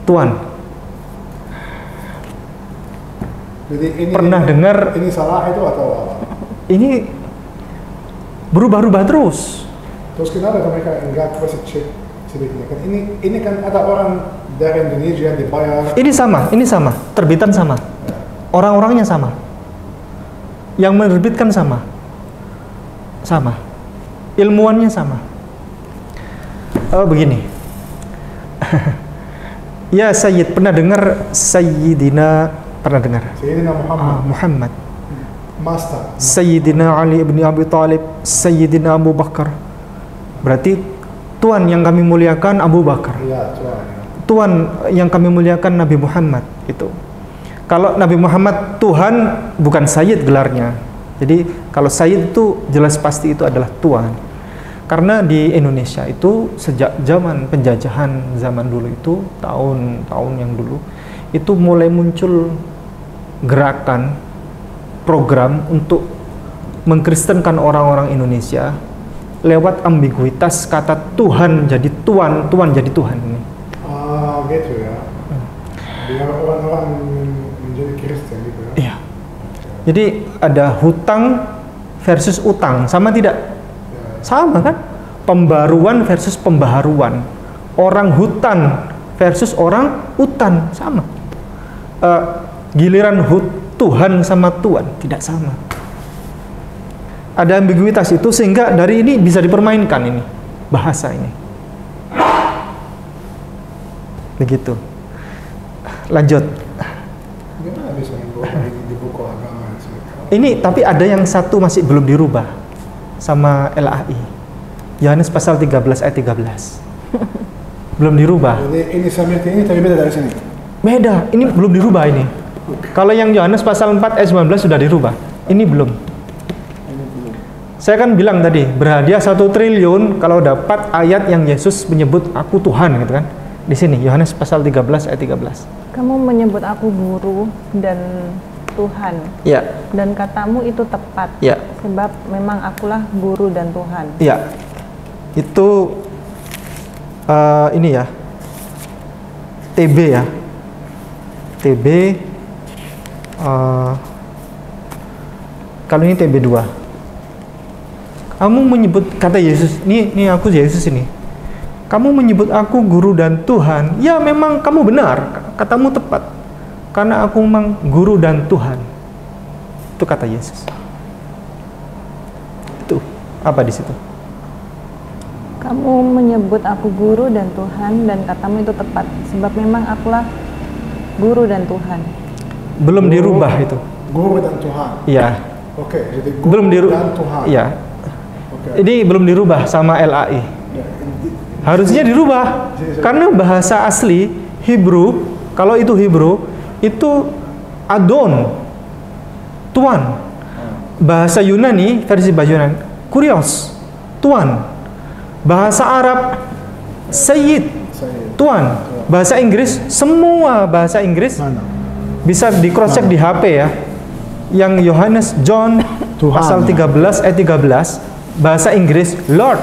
Tuhan. Jadi ini Pernah dengar ini salah itu atau apa? ini berubah-ubah terus. Terus kenapa mereka enggak cross check sedikit? Kan ini kan ada orang dari Indonesia yang dibayar. Ini sama, terbitan sama. Orang-orangnya sama. Yang menerbitkan sama. Ilmuannya sama. Begini. Ya Sayyid, pernah dengar Sayyidina, pernah dengar? Sayyidina Muhammad. Muhammad. Master. Sayyidina Ali ibn Abi Thalib, Sayyidina Abu Bakar. Berarti Tuhan yang kami muliakan Abu Bakar. Iya, Tuhan. Tuhan yang kami muliakan Nabi Muhammad itu. Kalau Nabi Muhammad Tuhan, bukan Sayyid gelarnya. Jadi kalau Sayyid itu jelas pasti itu adalah Tuhan. Karena di Indonesia itu sejak zaman penjajahan zaman dulu itu, tahun-tahun yang dulu, itu mulai muncul gerakan program untuk mengkristenkan orang-orang Indonesia lewat ambiguitas kata Tuhan jadi Tuhan, Tuhan jadi Tuhan ini. Ah, gitu ya. Biar orang-orang menjadi Kristen gitu ya. Iya. Jadi ada hutang versus utang, sama tidak? Sama kan? Pembaruan versus pembaharuan. Orang hutan versus orang utan, sama. Giliran Tuhan sama Tuhan tidak sama. Ada ambiguitas itu sehingga dari ini bisa dipermainkan ini bahasa ini. Begitu. Lanjut. Gimana bisa di buku agama? Ini tapi ada yang satu masih belum dirubah. sama LAI. Yohanes pasal 13 ayat 13. Belum dirubah. Jadi ini seperti ini tapi beda dari sini. Beda, ini belum dirubah ini. Kalau yang Yohanes pasal 4 ayat 19 sudah dirubah. Ini belum. Saya kan bilang tadi, berhadiah 1 triliun kalau dapat ayat yang Yesus menyebut aku Tuhan gitu kan. Di sini Yohanes pasal 13 ayat 13. Kamu menyebut aku guru dan Tuhan. Ya. Dan katamu itu tepat. Ya. Sebab memang akulah guru dan Tuhan. Ya. Itu ini ya. TB ya. TB kalau ini TB2. Kamu menyebut kata Yesus, ini aku Yesus ini. Kamu menyebut aku guru dan Tuhan. Ya memang kamu benar, katamu tepat. Karena aku memang guru dan Tuhan. Itu kata Yesus. Itu apa di situ? Kamu menyebut aku guru dan Tuhan dan katamu itu tepat. Sebab memang akulah guru dan Tuhan. Belum dirubah itu. Guru dan Tuhan. Iya. Oke, jadi guru Belum dan Tuhan. Iya. Oke. Ini belum dirubah sama LAI. Harusnya dirubah. Karena bahasa asli Hebrew, kalau itu Hebrew, itu Adon, Tuan. Bahasa Yunani, versi bahasa Yunani, Kurios, Tuan. Bahasa Arab, Sayyid, Tuan. Bahasa Inggris, semua bahasa Inggris Mana? bisa di cross check di HP ya. Yang Yohanes John Tuhan. pasal 13 ayat 13 bahasa Inggris Lord.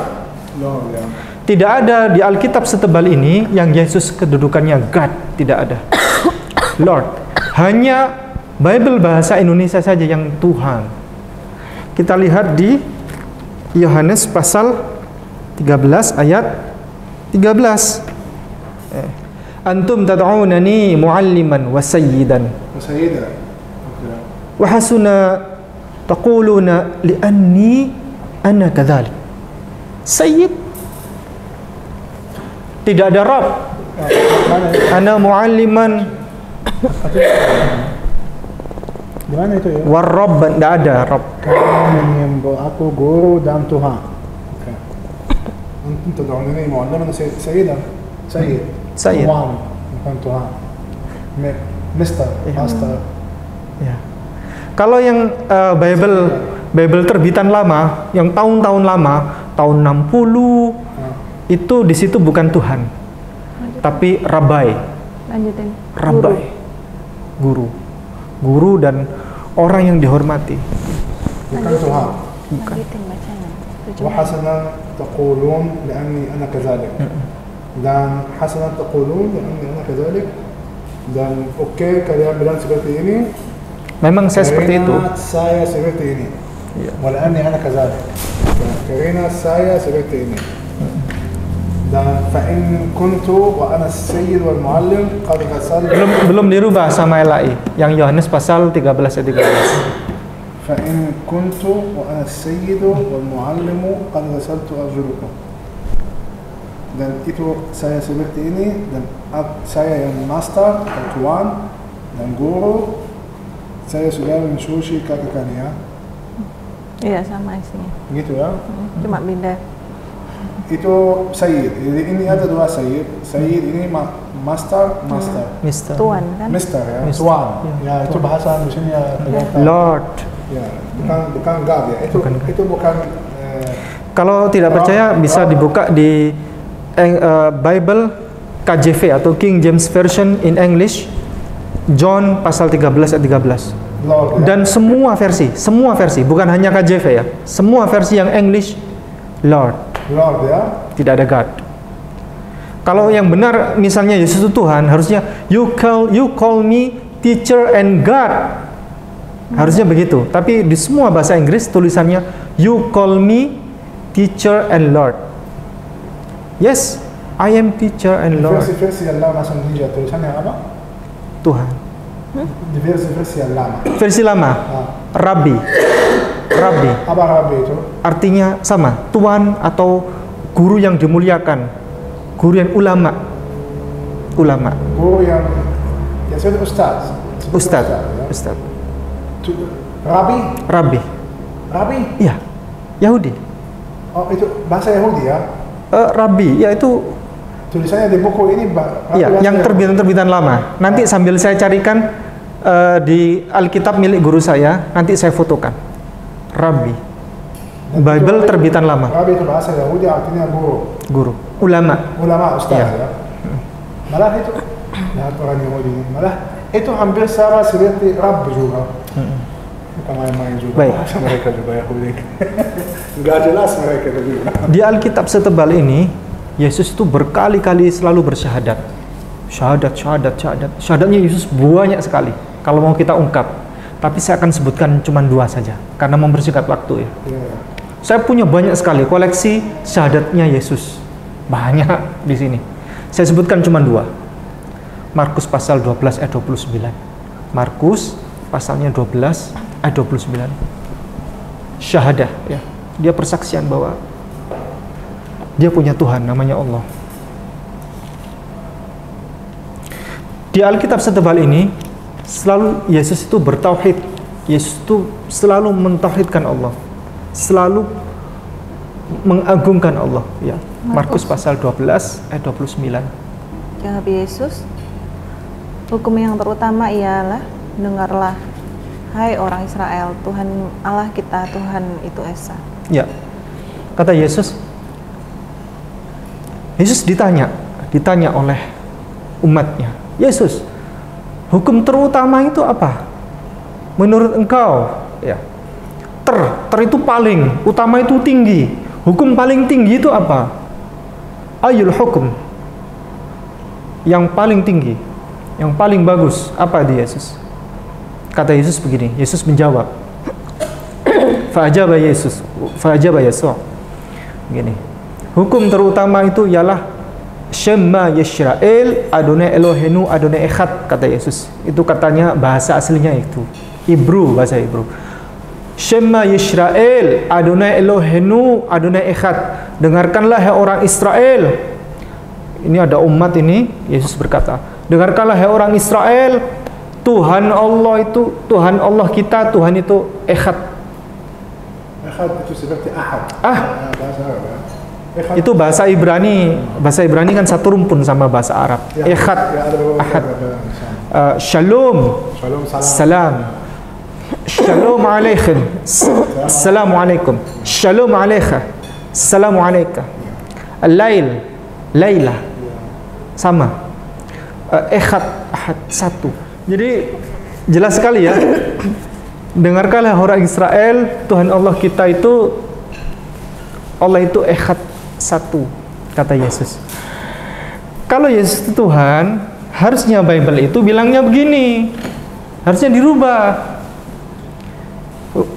Lord, ya. Tidak ada di Alkitab setebal ini yang Yesus kedudukannya God, tidak ada. Lord. Hanya Bible bahasa Indonesia saja yang Tuhan. Kita lihat di Yohanes pasal 13 ayat 13. Antum tad'unani mualliman wa sayyidan Sayyida. Oke. wa hasuna taquluna li'anni ana kadzalik. Sayyid. Tidak ada Rabb. Ana mualliman Di mana itu ya? war Rabb, tidak ada Rabb. Kamu menyebut aku guru dan Tuhan. Oke. Antum tad'unani mu'alliman sayyidan. Sayyid. Sayyid. Tuhan, bukan Tuhan. Mister, Master. Ya. Kalau yang Bible terbitan lama, yang tahun-tahun lama, tahun 60, itu di situ bukan Tuhan, tapi Rabbi. Lanjutin. Rabbi, guru dan orang yang dihormati. Bukan Tuhan. Bukan. Lanjutin bacanya. وحسنا تقولون لأني أنا كذلك dan حسنا تقولون لأني أنا كذلك dan oke kalian bilang seperti ini Memang saya seperti itu. karena saya seperti ini ولأني أنا كذلك karena saya seperti ini dan فإن كنت وأنا السيد والمعلم قد غسلت Belum dirubah sama LAI yang Yohanes pasal 13 ayat 13. فإن كنت وأنا السيد والمعلم قد غسلت أرجلكم dan itu saya seperti ini dan saya yang master atau tuan dan guru saya sudah mencuci kaki kalian. Iya, sama isinya. Begitu ya. Cuma beda. Itu sayyid. Jadi ini ada dua sayyid. Sayyid ini master. Mister. Tuan kan? Mister ya. Mister. Tuan. Ya, Ya, itu bahasa Indonesia ternyata. Lord. Ya, bukan God ya. Itu bukan Kalau tidak percaya bisa dibuka di Bible KJV atau King James Version in English, John pasal 13 ayat 13. Lord. Ya. Dan semua versi, bukan hanya KJV ya. Semua versi yang English Lord, Lord ya. tidak ada God. Kalau yang benar misalnya Yesus itu Tuhan, harusnya you call me teacher and God. Harusnya begitu. Tapi di semua bahasa Inggris tulisannya you call me teacher and Lord. Yes, I am teacher and Lord. Versi yang lama bahasa Indonesia tulisannya apa? Tuhan. Di versi yang lama. Versi lama, Rabbi. Apa Rabbi itu? Artinya sama, Tuan atau guru yang dimuliakan, guru yang ulama. Guru yang seperti ustaz. Ustaz. Ya. Ustaz. Rabbi. Rabbi. Rabbi. Iya. Yahudi. Oh, itu bahasa Yahudi ya? Rabbi, yaitu Tulisannya di buku ini ya, yang terbitan-terbitan lama. Nanti sambil saya carikan di Alkitab milik guru saya, nanti saya fotokan. Rabbi. Bible terbitan lama. Rabbi itu bahasa Yahudi artinya guru. Guru. Ulama. Ulama, ustaz Iya. ya. Malah itu, nah orang Yahudi ini, malah itu hampir sama seperti Rabb juga. Bukan main-main juga. Baik. Bahasa mereka juga Yahudi. Nggak jelas mereka juga. Di Alkitab setebal ini, Yesus itu berkali-kali selalu bersyahadat. Syahadat. Syahadatnya Yesus banyak sekali. Kalau mau kita ungkap. Tapi saya akan sebutkan cuma 2 saja. Karena mempersingkat waktu ya. Iya. Saya punya banyak sekali koleksi syahadatnya Yesus. Banyak di sini. Saya sebutkan cuma 2. Markus pasal 12 ayat 29. Markus pasalnya 12 ayat 29. Syahadah ya. Dia persaksian bahwa dia punya Tuhan namanya Allah. Di Alkitab setebal ini selalu Yesus itu bertauhid. Yesus itu selalu mentauhidkan Allah. Selalu mengagungkan Allah ya. Markus pasal 12 ayat 29. Jawab Yesus, hukum yang terutama ialah, dengarlah, hai orang Israel, Tuhan Allah kita, Tuhan itu Esa. Ya. Kata Yesus ditanya oleh umatnya, Yesus, hukum terutama itu apa? Menurut engkau, ya. Ter itu paling, utama itu tinggi. Hukum paling tinggi itu apa? Ayul hukum. Yang paling tinggi, yang paling bagus, apa di Yesus? Kata Yesus begini, Yesus menjawab. Fa'ajaba Yesus. Begini. Hukum terutama itu ialah Shema Yisrael Adonai Elohenu Adonai Echad, kata Yesus. Itu katanya bahasa aslinya itu Hebrew, bahasa Hebrew. Shema Yisrael Adonai Elohenu Adonai Echad. Dengarkanlah hai orang Israel. Ini ada umat ini, Yesus berkata, dengarkanlah hai orang Israel, Tuhan Allah itu, Tuhan Allah kita, Tuhan itu Echad. Echad itu seperti ahad. Bahasa Arab ya. Itu bahasa Ibrani. Bahasa Ibrani kan satu rumpun sama bahasa Arab. Ya, Echad, ya, ahad. Shalom, salam. Shalom alaikum. Assalamualaikum. Shalom alaika. Assalamu alaika. Al-lail, Laila. Sama. Echad, ahad, satu. Jadi jelas sekali ya. Dengarkanlah orang Israel, Tuhan Allah kita itu, Allah itu Echad, satu, kata Yesus. Kalau Yesus itu Tuhan, harusnya Bible itu bilangnya begini, harusnya dirubah.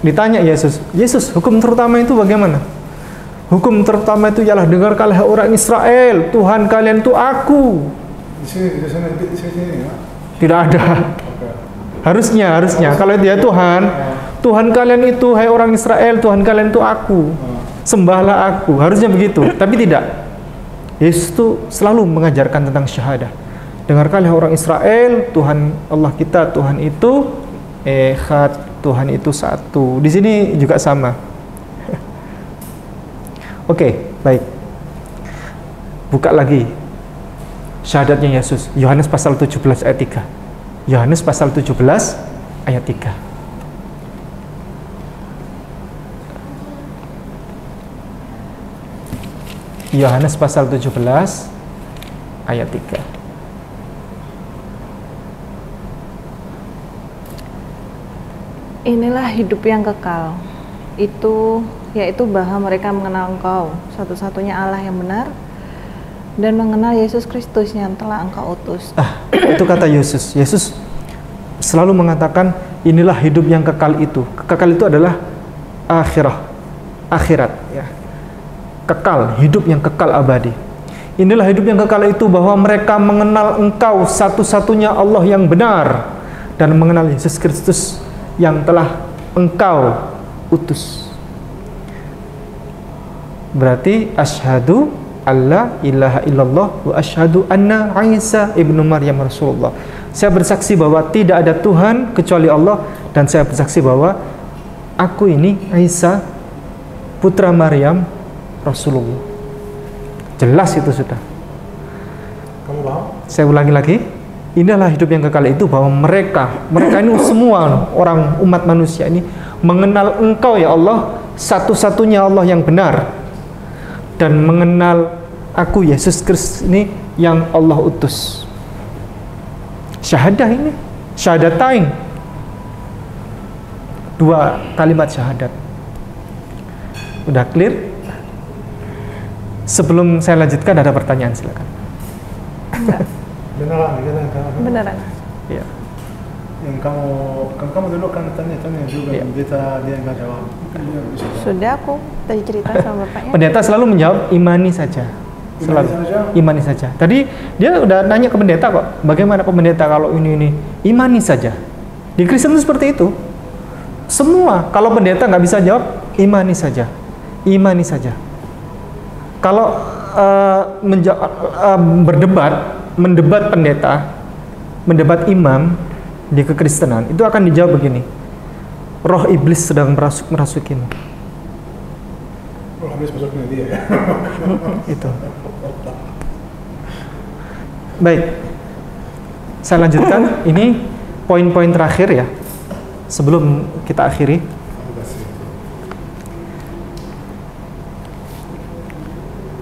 Ditanya Yesus, Yesus, hukum terutama itu bagaimana? Hukum terutama itu ialah, dengarkanlah orang Israel, Tuhan kalian itu aku. Di sini ya. Tidak ada. Harusnya kalau dia Tuhan, Tuhan kalian itu hai orang Israel, Tuhan kalian itu aku. Sembahlah aku, harusnya begitu, tapi tidak. Yesus itu selalu mengajarkan tentang syahadah. Dengarkanlah orang Israel, Tuhan Allah kita, Tuhan itu Echad, Tuhan itu satu. Di sini juga sama. Oke, baik. Buka lagi syahadatnya Yesus, Yohanes pasal 17 ayat 3. Yohanes pasal 17 ayat 3. Yohanes pasal 17 ayat 3. Inilah hidup yang kekal, yaitu bahwa mereka mengenal Engkau, satu-satunya Allah yang benar, dan mengenal Yesus Kristus yang telah Engkau utus. Itu kata Yesus. Yesus selalu mengatakan inilah hidup yang kekal itu. Kekal itu adalah akhirat ya. Kekal, hidup yang kekal abadi. Inilah hidup yang kekal itu, bahwa mereka mengenal Engkau satu-satunya Allah yang benar, dan mengenal Yesus Kristus yang telah Engkau utus. Berarti asyhadu alla ilaha illallah wa asyhadu anna Isa ibnu Maryam Rasulullah. Saya bersaksi bahwa tidak ada Tuhan kecuali Allah, dan saya bersaksi bahwa aku ini Isa putra Maryam, Rasulullah. Jelas itu sudah. Kamu paham? Saya ulangi lagi. Inilah hidup yang kekal itu, bahwa mereka ini semua orang umat manusia ini mengenal Engkau ya Allah, satu-satunya Allah yang benar, dan mengenal aku Yesus Kristus ini yang Allah utus. Syahadah ini, syahadatain, 2 kalimat syahadat. Udah clear? Sebelum saya lanjutkan, ada pertanyaan, silakan. Beneran. Beneran. Ya. Yang kamu dulu kan tanya juga, Iya. dia nggak jawab. Dia bisa jawab. Sudah aku tadi cerita sama bapaknya. Pendeta selalu menjawab imani saja. Selalu imani saja. Tadi dia udah nanya ke pendeta kok, bagaimana pendeta kalau ini imani saja. Di Kristen itu seperti itu. Semua, kalau pendeta nggak bisa jawab, imani saja. Kalau mendebat pendeta, mendebat imam di kekristenan, itu akan dijawab begini: roh iblis sedang merasukimu. Oh, habis masuknya dia ya. Itu. Baik, saya lanjutkan. Ini poin-poin terakhir ya, sebelum kita akhiri.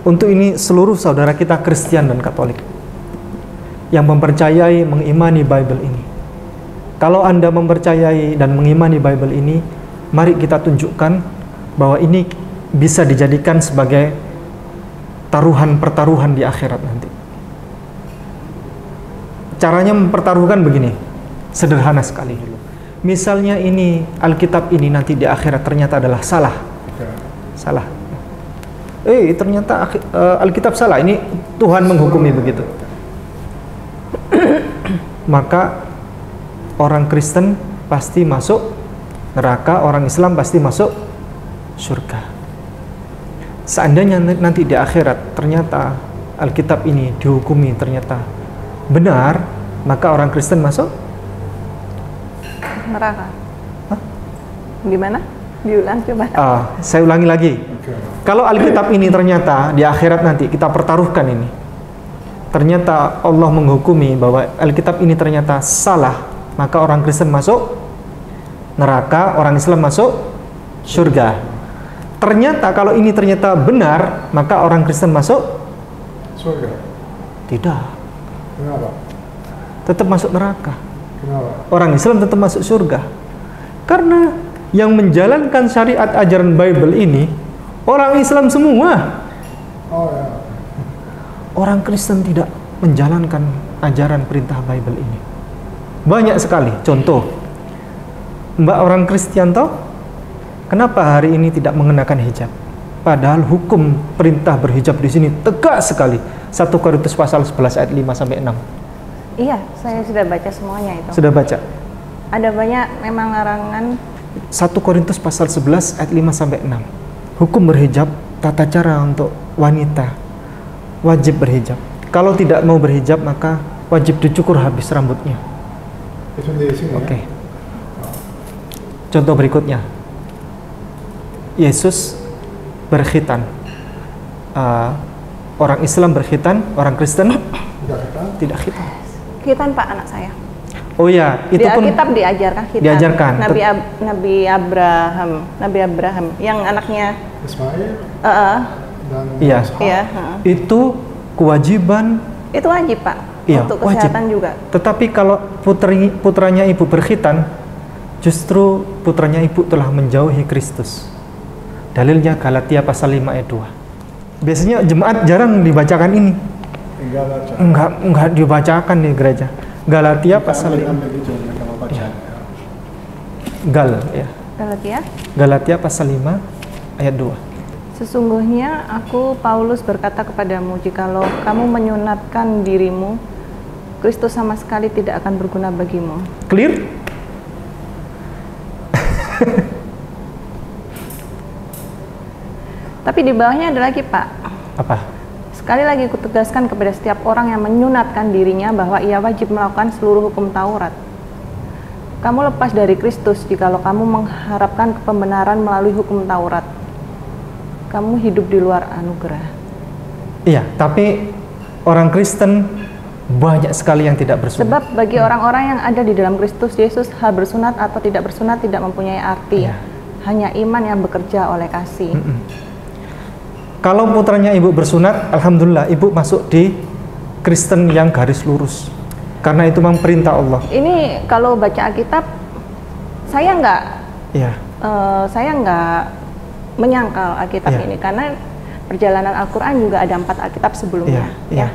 Untuk ini seluruh saudara kita Kristen dan Katolik yang mempercayai, mengimani Bible ini. Kalau Anda mempercayai dan mengimani Bible ini, mari kita tunjukkan bahwa ini bisa dijadikan sebagai pertaruhan di akhirat nanti. Caranya mempertaruhkan begini, sederhana sekali. Misalnya ini Alkitab ini nanti di akhirat ternyata adalah salah. Ternyata Alkitab salah, ini Tuhan menghukumi begitu. Maka orang Kristen pasti masuk neraka, orang Islam pasti masuk surga. Seandainya nanti di akhirat ternyata Alkitab ini dihukumi ternyata benar, maka orang Kristen masuk Neraka. Gimana? Diulang coba. Saya ulangi lagi. Kalau Alkitab ini ternyata di akhirat nanti kita pertaruhkan ini, ternyata Allah menghukumi bahwa Alkitab ini ternyata salah, maka orang Kristen masuk neraka, orang Islam masuk surga. Ternyata kalau ini ternyata benar, maka orang Kristen masuk surga. Tidak. Kenapa? Tetap masuk neraka. Kenapa? Orang Islam tetap masuk surga. Karena yang menjalankan syariat ajaran Bible ini orang Islam semua. Oh ya. Orang Kristen tidak menjalankan ajaran perintah Bible ini. Banyak sekali. Contoh, Mbak orang Kristen toh, kenapa hari ini tidak mengenakan hijab? Padahal hukum perintah berhijab di sini tegas sekali. 1 Korintus pasal 11 ayat 5 sampai 6. Iya, saya sudah baca semuanya itu. Sudah baca? Ada banyak memang larangan. 1 Korintus pasal 11 ayat 5 sampai 6. Hukum berhijab, tata cara untuk wanita wajib berhijab. Kalau tidak mau berhijab maka wajib dicukur habis rambutnya. Itu di sini. Oke. Contoh berikutnya. Yesus berkhitan. Orang Islam berkhitan, orang Kristen tidak khitan. Khitan Pak anak saya. Oh ya, itu Di pun Alkitab diajarkan khitan. diajarkan. Nabi Abraham yang anaknya Ismail dan Iya. Ishak. iya, itu kewajiban, itu wajib Pak. Iya, untuk wajib. kesehatan juga. Tetapi kalau putranya ibu berkhitan, justru putranya ibu telah menjauhi Kristus. Dalilnya Galatia pasal 5 ayat 2. Biasanya jemaat jarang dibacakan ini. Enggak dibacakan di gereja. Galatia pasal 5. Galatia pasal 5 ayat 2. Sesungguhnya aku Paulus berkata kepadamu, jikalau kamu menyunatkan dirimu, Kristus sama sekali tidak akan berguna bagimu. Clear? Tapi di bawahnya ada lagi Pak. Apa? Sekali lagi kutegaskan kepada setiap orang yang menyunatkan dirinya bahwa ia wajib melakukan seluruh hukum Taurat. Kamu lepas dari Kristus jikalau kamu mengharapkan pembenaran melalui hukum Taurat. kamu hidup di luar anugerah. Iya, tapi orang Kristen banyak sekali yang tidak bersunat. Sebab bagi orang-orang yang ada di dalam Kristus Yesus, hal bersunat atau tidak bersunat tidak mempunyai arti. Iya. Hanya iman yang bekerja oleh kasih. Kalau putranya ibu bersunat, alhamdulillah ibu masuk di Kristen yang garis lurus. Karena itu memang perintah Allah. Ini kalau baca Alkitab, saya Iya. nggak menyangkal Alkitab Iya. ini, karena perjalanan Al-Quran juga ada 4 Alkitab sebelumnya. Iya, iya.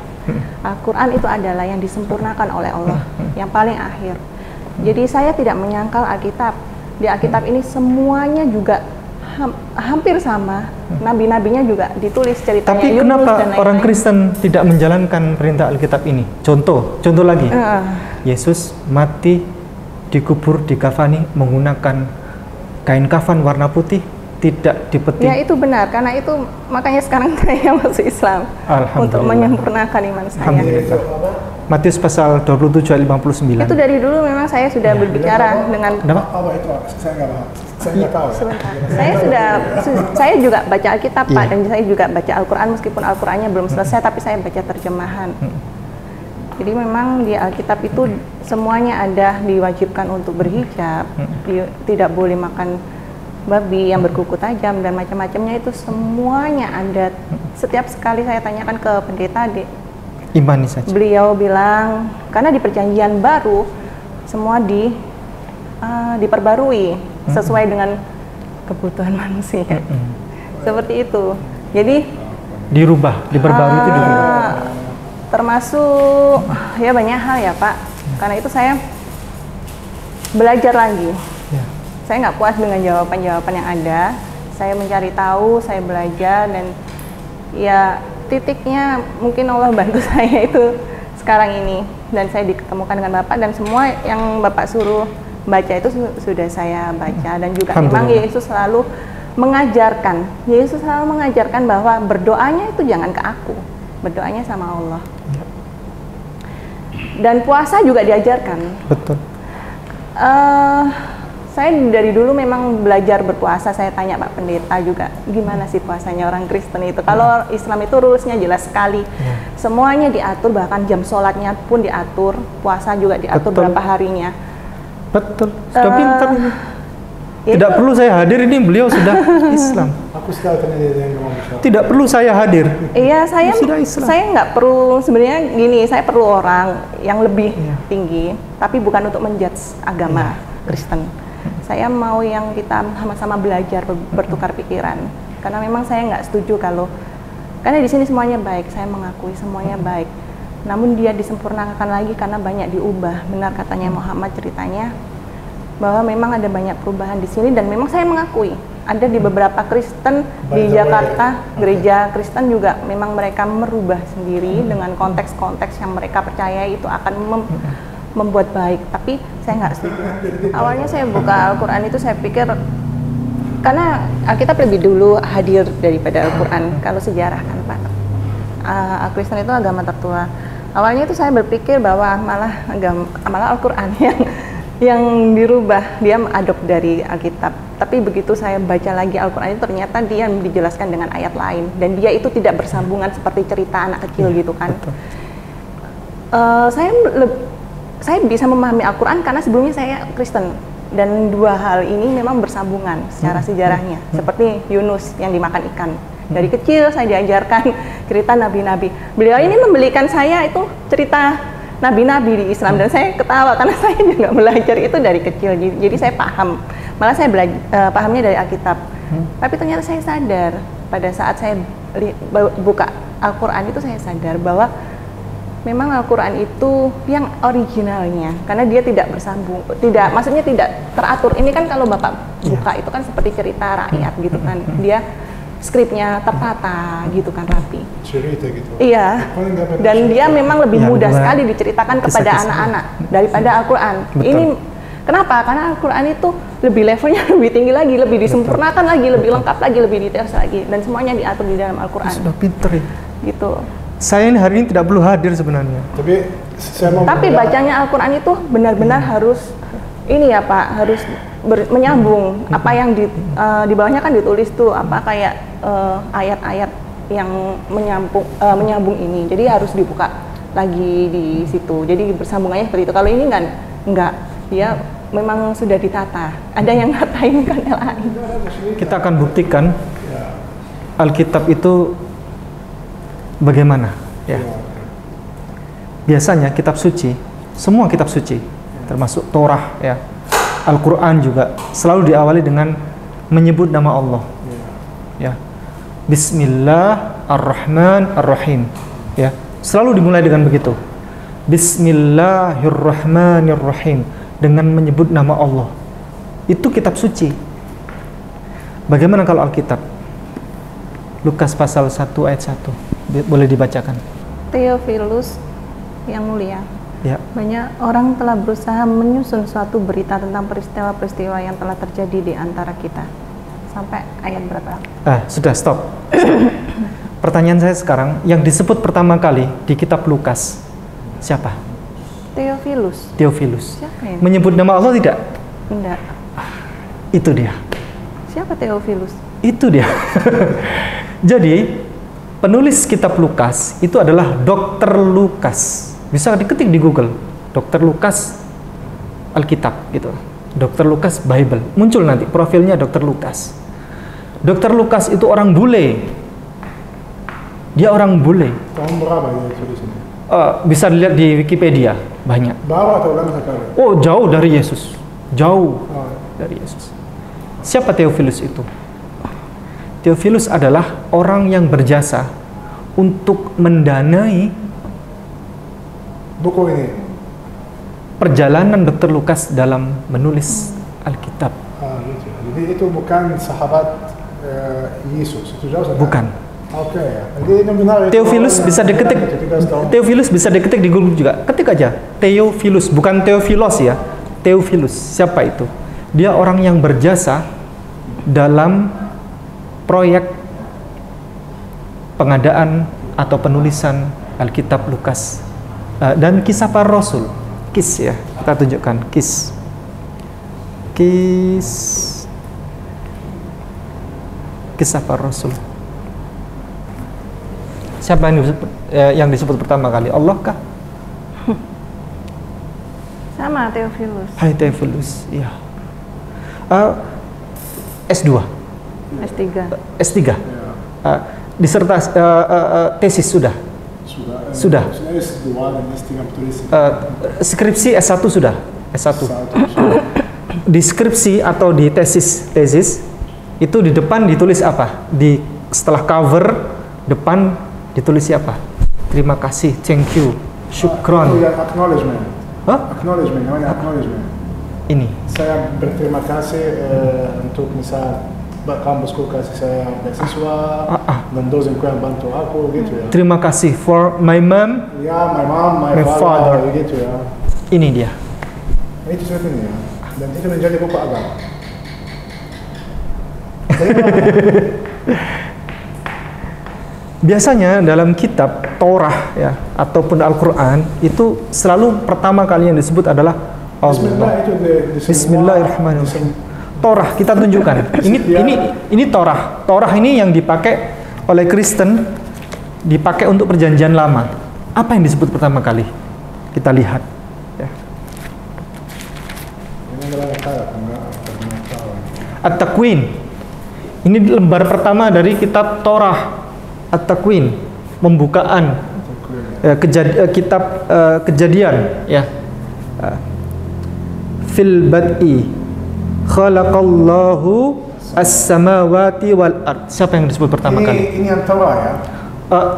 Al-Quran itu adalah yang disempurnakan oleh Allah, yang paling akhir. Jadi saya tidak menyangkal Alkitab. Di Alkitab ini semuanya juga hampir sama. Nabi-nabinya juga ditulis ceritanya. Tapi Yunus kenapa dan lain-lain. orang Kristen tidak menjalankan perintah Alkitab ini? Contoh lagi. Yesus mati, dikubur, dikafani menggunakan kain kafan warna putih, tidak dipeti. Ya itu benar, karena itu makanya sekarang saya masuk Islam untuk menyempurnakan iman saya. Alhamdulillah. Matius pasal 27 ayat 59. Itu dari dulu memang saya sudah berbicara dengan Apa itu? Saya nggak paham. Saya nggak tahu. sebentar. Saya juga baca Alkitab, Pak, dan saya juga baca Al-Quran meskipun Al-Qurannya belum selesai, tapi saya baca terjemahan. Jadi memang di Alkitab itu semuanya ada, diwajibkan untuk berhijab, tidak boleh makan babi yang berkuku tajam dan macam-macamnya, itu semuanya ada. Setiap sekali saya tanyakan ke pendeta, Imani saja. beliau bilang karena di perjanjian baru semua diperbarui sesuai dengan kebutuhan manusia. Seperti itu. Jadi diperbarui itu dirubah. Termasuk ya banyak hal ya Pak. Karena itu saya belajar lagi. Ya. Saya nggak puas dengan jawaban-jawaban yang ada. Saya mencari tahu, saya belajar, dan ya titiknya mungkin Allah bantu saya itu sekarang ini, dan saya diketemukan dengan Bapak, dan semua yang Bapak suruh baca itu sudah saya baca. Dan juga memang Yesus selalu mengajarkan bahwa berdoanya itu jangan ke aku, berdoanya sama Allah. Dan puasa juga diajarkan. Betul. Saya dari dulu memang belajar berpuasa. Saya tanya Pak Pendeta juga, gimana sih puasanya orang Kristen itu? Kalau Islam itu rulesnya jelas sekali. Semuanya diatur, bahkan jam sholatnya pun diatur, puasa juga diatur. Betul. Berapa harinya. Betul, sudah pintar ini. Tidak perlu saya hadir, ini beliau sudah Islam. Aku sekali tanya dia yang ngomong Islam. Tidak perlu saya hadir. Iya, saya nggak perlu, sebenarnya gini, saya perlu orang yang lebih tinggi, tapi bukan untuk menjudge agama Kristen. Saya mau yang kita sama-sama belajar, bertukar pikiran. Karena memang saya nggak setuju karena di sini semuanya baik, saya mengakui semuanya baik. Namun dia disempurnakan lagi karena banyak diubah. Benar katanya Muhammad ceritanya, bahwa memang ada banyak perubahan di sini, dan memang saya mengakui ada di beberapa Kristen di Jakarta, gereja Kristen juga memang mereka merubah sendiri dengan konteks-konteks yang mereka percaya itu akan membuat baik, tapi saya nggak setuju. Awalnya saya buka Al-Quran itu saya pikir, karena Alkitab lebih dulu hadir daripada Al-Quran, kalau sejarah kan Pak. Kristen itu agama tertua. Awalnya itu saya berpikir bahwa malah Al-Quran yang dirubah, dia mengadop dari Alkitab. Tapi begitu saya baca lagi Al-Quran itu, ternyata dia dijelaskan dengan ayat lain, dan dia itu tidak bersambungan seperti cerita anak kecil gitu kan. Saya bisa memahami Al-Quran karena sebelumnya saya Kristen, dan dua hal ini memang bersambungan secara sejarahnya. Seperti Yunus yang dimakan ikan. Dari kecil saya diajarkan cerita nabi-nabi. Beliau ini membelikan saya itu cerita nabi-nabi di Islam, dan saya ketawa karena saya juga belajar itu dari kecil. Jadi saya paham. Malah saya pahamnya dari Alkitab. Tapi ternyata saya sadar pada saat saya buka Al-Quran itu, saya sadar bahwa memang Al-Quran itu yang originalnya, karena dia tidak bersambung, maksudnya tidak teratur. Ini kan kalau Bapak buka itu kan seperti cerita rakyat gitu kan, dia skripnya tertata gitu kan, rapi. Cerita gitu. Iya. Dan dia memang lebih mudah sekali diceritakan kepada anak-anak daripada Al-Quran. Ini kenapa? Karena Al-Quran itu lebih levelnya lebih tinggi lagi, lebih disempurnakan lagi, lebih lengkap lagi, lebih detail lagi, dan semuanya diatur di dalam Al-Quran. Sudah pinter ya. Gitu. Saya ini hari ini tidak perlu hadir sebenarnya. Tapi bacanya Al-Quran itu benar-benar harus ini ya Pak, harus menyambung apa yang di bawahnya kan ditulis tuh apa kayak ayat-ayat yang menyambung ini. Jadi harus dibuka lagi di situ. Jadi bersambungannya seperti itu. Kalau ini kan enggak, dia memang sudah ditata. Ada yang ngatain kan LAI. Kita akan buktikan Alkitab itu bagaimana ya. Biasanya kitab suci, semua kitab suci termasuk Torah ya, Al-Quran juga selalu diawali dengan menyebut nama Allah ya. Bismillahirrahmanirrahim ya, selalu dimulai dengan begitu. Bismillahirrahmanirrahim, dengan menyebut nama Allah. Itu kitab suci. Bagaimana kalau Alkitab? Lukas pasal 1 ayat 1 boleh dibacakan. Theophilus yang mulia, ya. Banyak orang telah berusaha menyusun suatu berita tentang peristiwa-peristiwa yang telah terjadi di antara kita. Sampai ayat berapa? Sudah, stop. Pertanyaan saya sekarang, yang disebut pertama kali di kitab Lukas siapa? Theophilus. Siapa ini? Menyebut nama Allah tidak? Tidak. Itu dia. Siapa Theophilus? Itu dia. Jadi penulis kitab Lukas itu adalah Dr. Lukas. Bisa diketik di Google, Dr. Lukas Alkitab gitu. Dr. Lukas Bible. Muncul nanti profilnya Dr. Lukas. Dr. Lukas itu orang bule. Dia orang bule. Tahun berapa dia tulis ini? Bisa dilihat di Wikipedia, banyak. Baru atau lama sekali? Oh, jauh dari Yesus. Jauh dari Yesus. Siapa Theophilus itu? Theophilus adalah orang yang berjasa untuk mendanai buku ini, perjalanan Dr. Lukas dalam menulis Alkitab. Gitu. Jadi itu bukan sahabat Yesus, itu jauh sekali. Bukan. Oke, jadi ini benar. Theophilus bisa diketik. Theophilus bisa diketik di Google juga. Ketik aja Theophilus, bukan Theophilos ya. Theophilus, siapa itu? Dia orang yang berjasa dalam proyek pengadaan atau penulisan Alkitab Lukas dan Kisah Para Rasul. KIS ya, kita tunjukkan KIS. Kisah Para Rasul. Siapa yang disebut pertama kali? Allah kah? Sama Theophilus. Hai Theophilus, iya. S2. S3. Disertasi tesis sudah. Skripsi S1 sudah. S1. Di skripsi atau di tesis itu di depan ditulis apa? Setelah cover depan ditulis apa? Terima kasih, thank you, syukron. Acknowledgement. Acknowledgement. Ini. Saya berterima kasih untuk misal kampusku kasih saya beasiswa dan dosen yang bantu aku gitu ya. Terima kasih for my mom. Ya, my father gitu ya. Ini dia. Itu seperti ini ya. Dan itu menjadi buku agama. Biasanya dalam kitab Torah ya ataupun Al-Quran itu selalu pertama kali yang disebut adalah Allah. Bismillahirrahmanirrahim. Torah kita tunjukkan. Ini Torah. Torah ini yang dipakai oleh Kristen, dipakai untuk perjanjian lama. Apa yang disebut pertama kali? Kita lihat. Ya. At-Takwin. Ini lembar pertama dari kitab Torah. At-Takwin, pembukaan kitab Kejadian ya. Fil bad'i khalaqallahu as-samawati wal ard. Siapa yang disebut pertama kali? Ini yang Torah ya.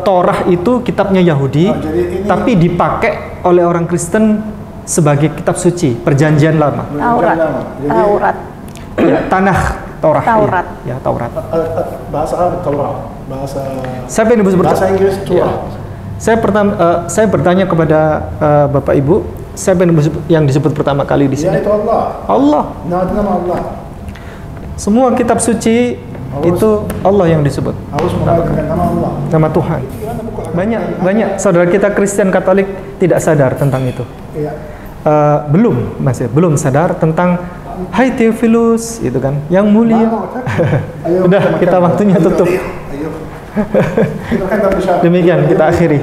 Torah itu kitabnya Yahudi, tapi dipakai oleh orang Kristen sebagai kitab suci, perjanjian lama. Taurat. Ya, Tanakh. Taurat. Ya, Taurat. Bahasa Arab Taurat. Siapa yang disebut bahasa Inggris Torah. Saya bertanya kepada Bapak Ibu, siapa yang disebut pertama kali di sini? Ya, itu Allah. Allah. Nama Allah. Semua kitab suci itu Allah yang disebut. Harus menggunakan nama Allah. Nama Tuhan. Banyak saudara kita Kristen Katolik tidak sadar tentang itu. Iya. belum belum sadar tentang Hai Theophilus itu kan yang mulia. Udah kita waktunya tutup. Demikian kita akhiri.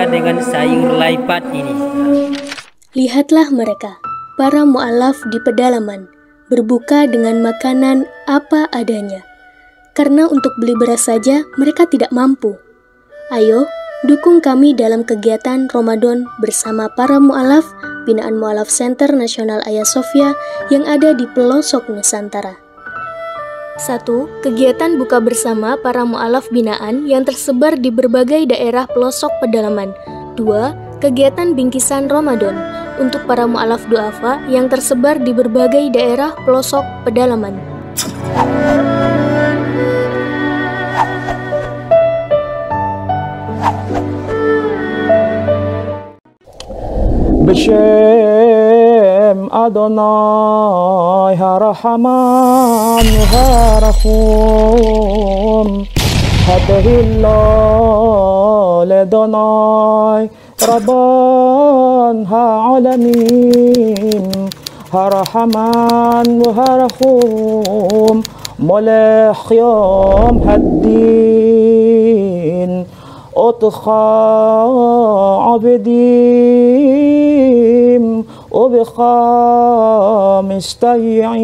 Dengan sayur laipat ini. Lihatlah mereka, para mu'alaf di pedalaman, berbuka dengan makanan apa adanya. Karena untuk beli beras saja mereka tidak mampu. Ayo, dukung kami dalam kegiatan Ramadan bersama para mu'alaf binaan Mu'alaf Center Nasional Hagia Sophia yang ada di pelosok Nusantara. 1. Kegiatan buka bersama para mu'alaf binaan yang tersebar di berbagai daerah pelosok pedalaman. 2. Kegiatan bingkisan Ramadan untuk para mu'alaf du'afa yang tersebar di berbagai daerah pelosok pedalaman. Bishem Adonai Harahaman Harahum Hadahillah Ledonai Rabban Ha'alamin Harahaman Harahum Molech Yom Haddin Otcha Abedim Obecha Mistayim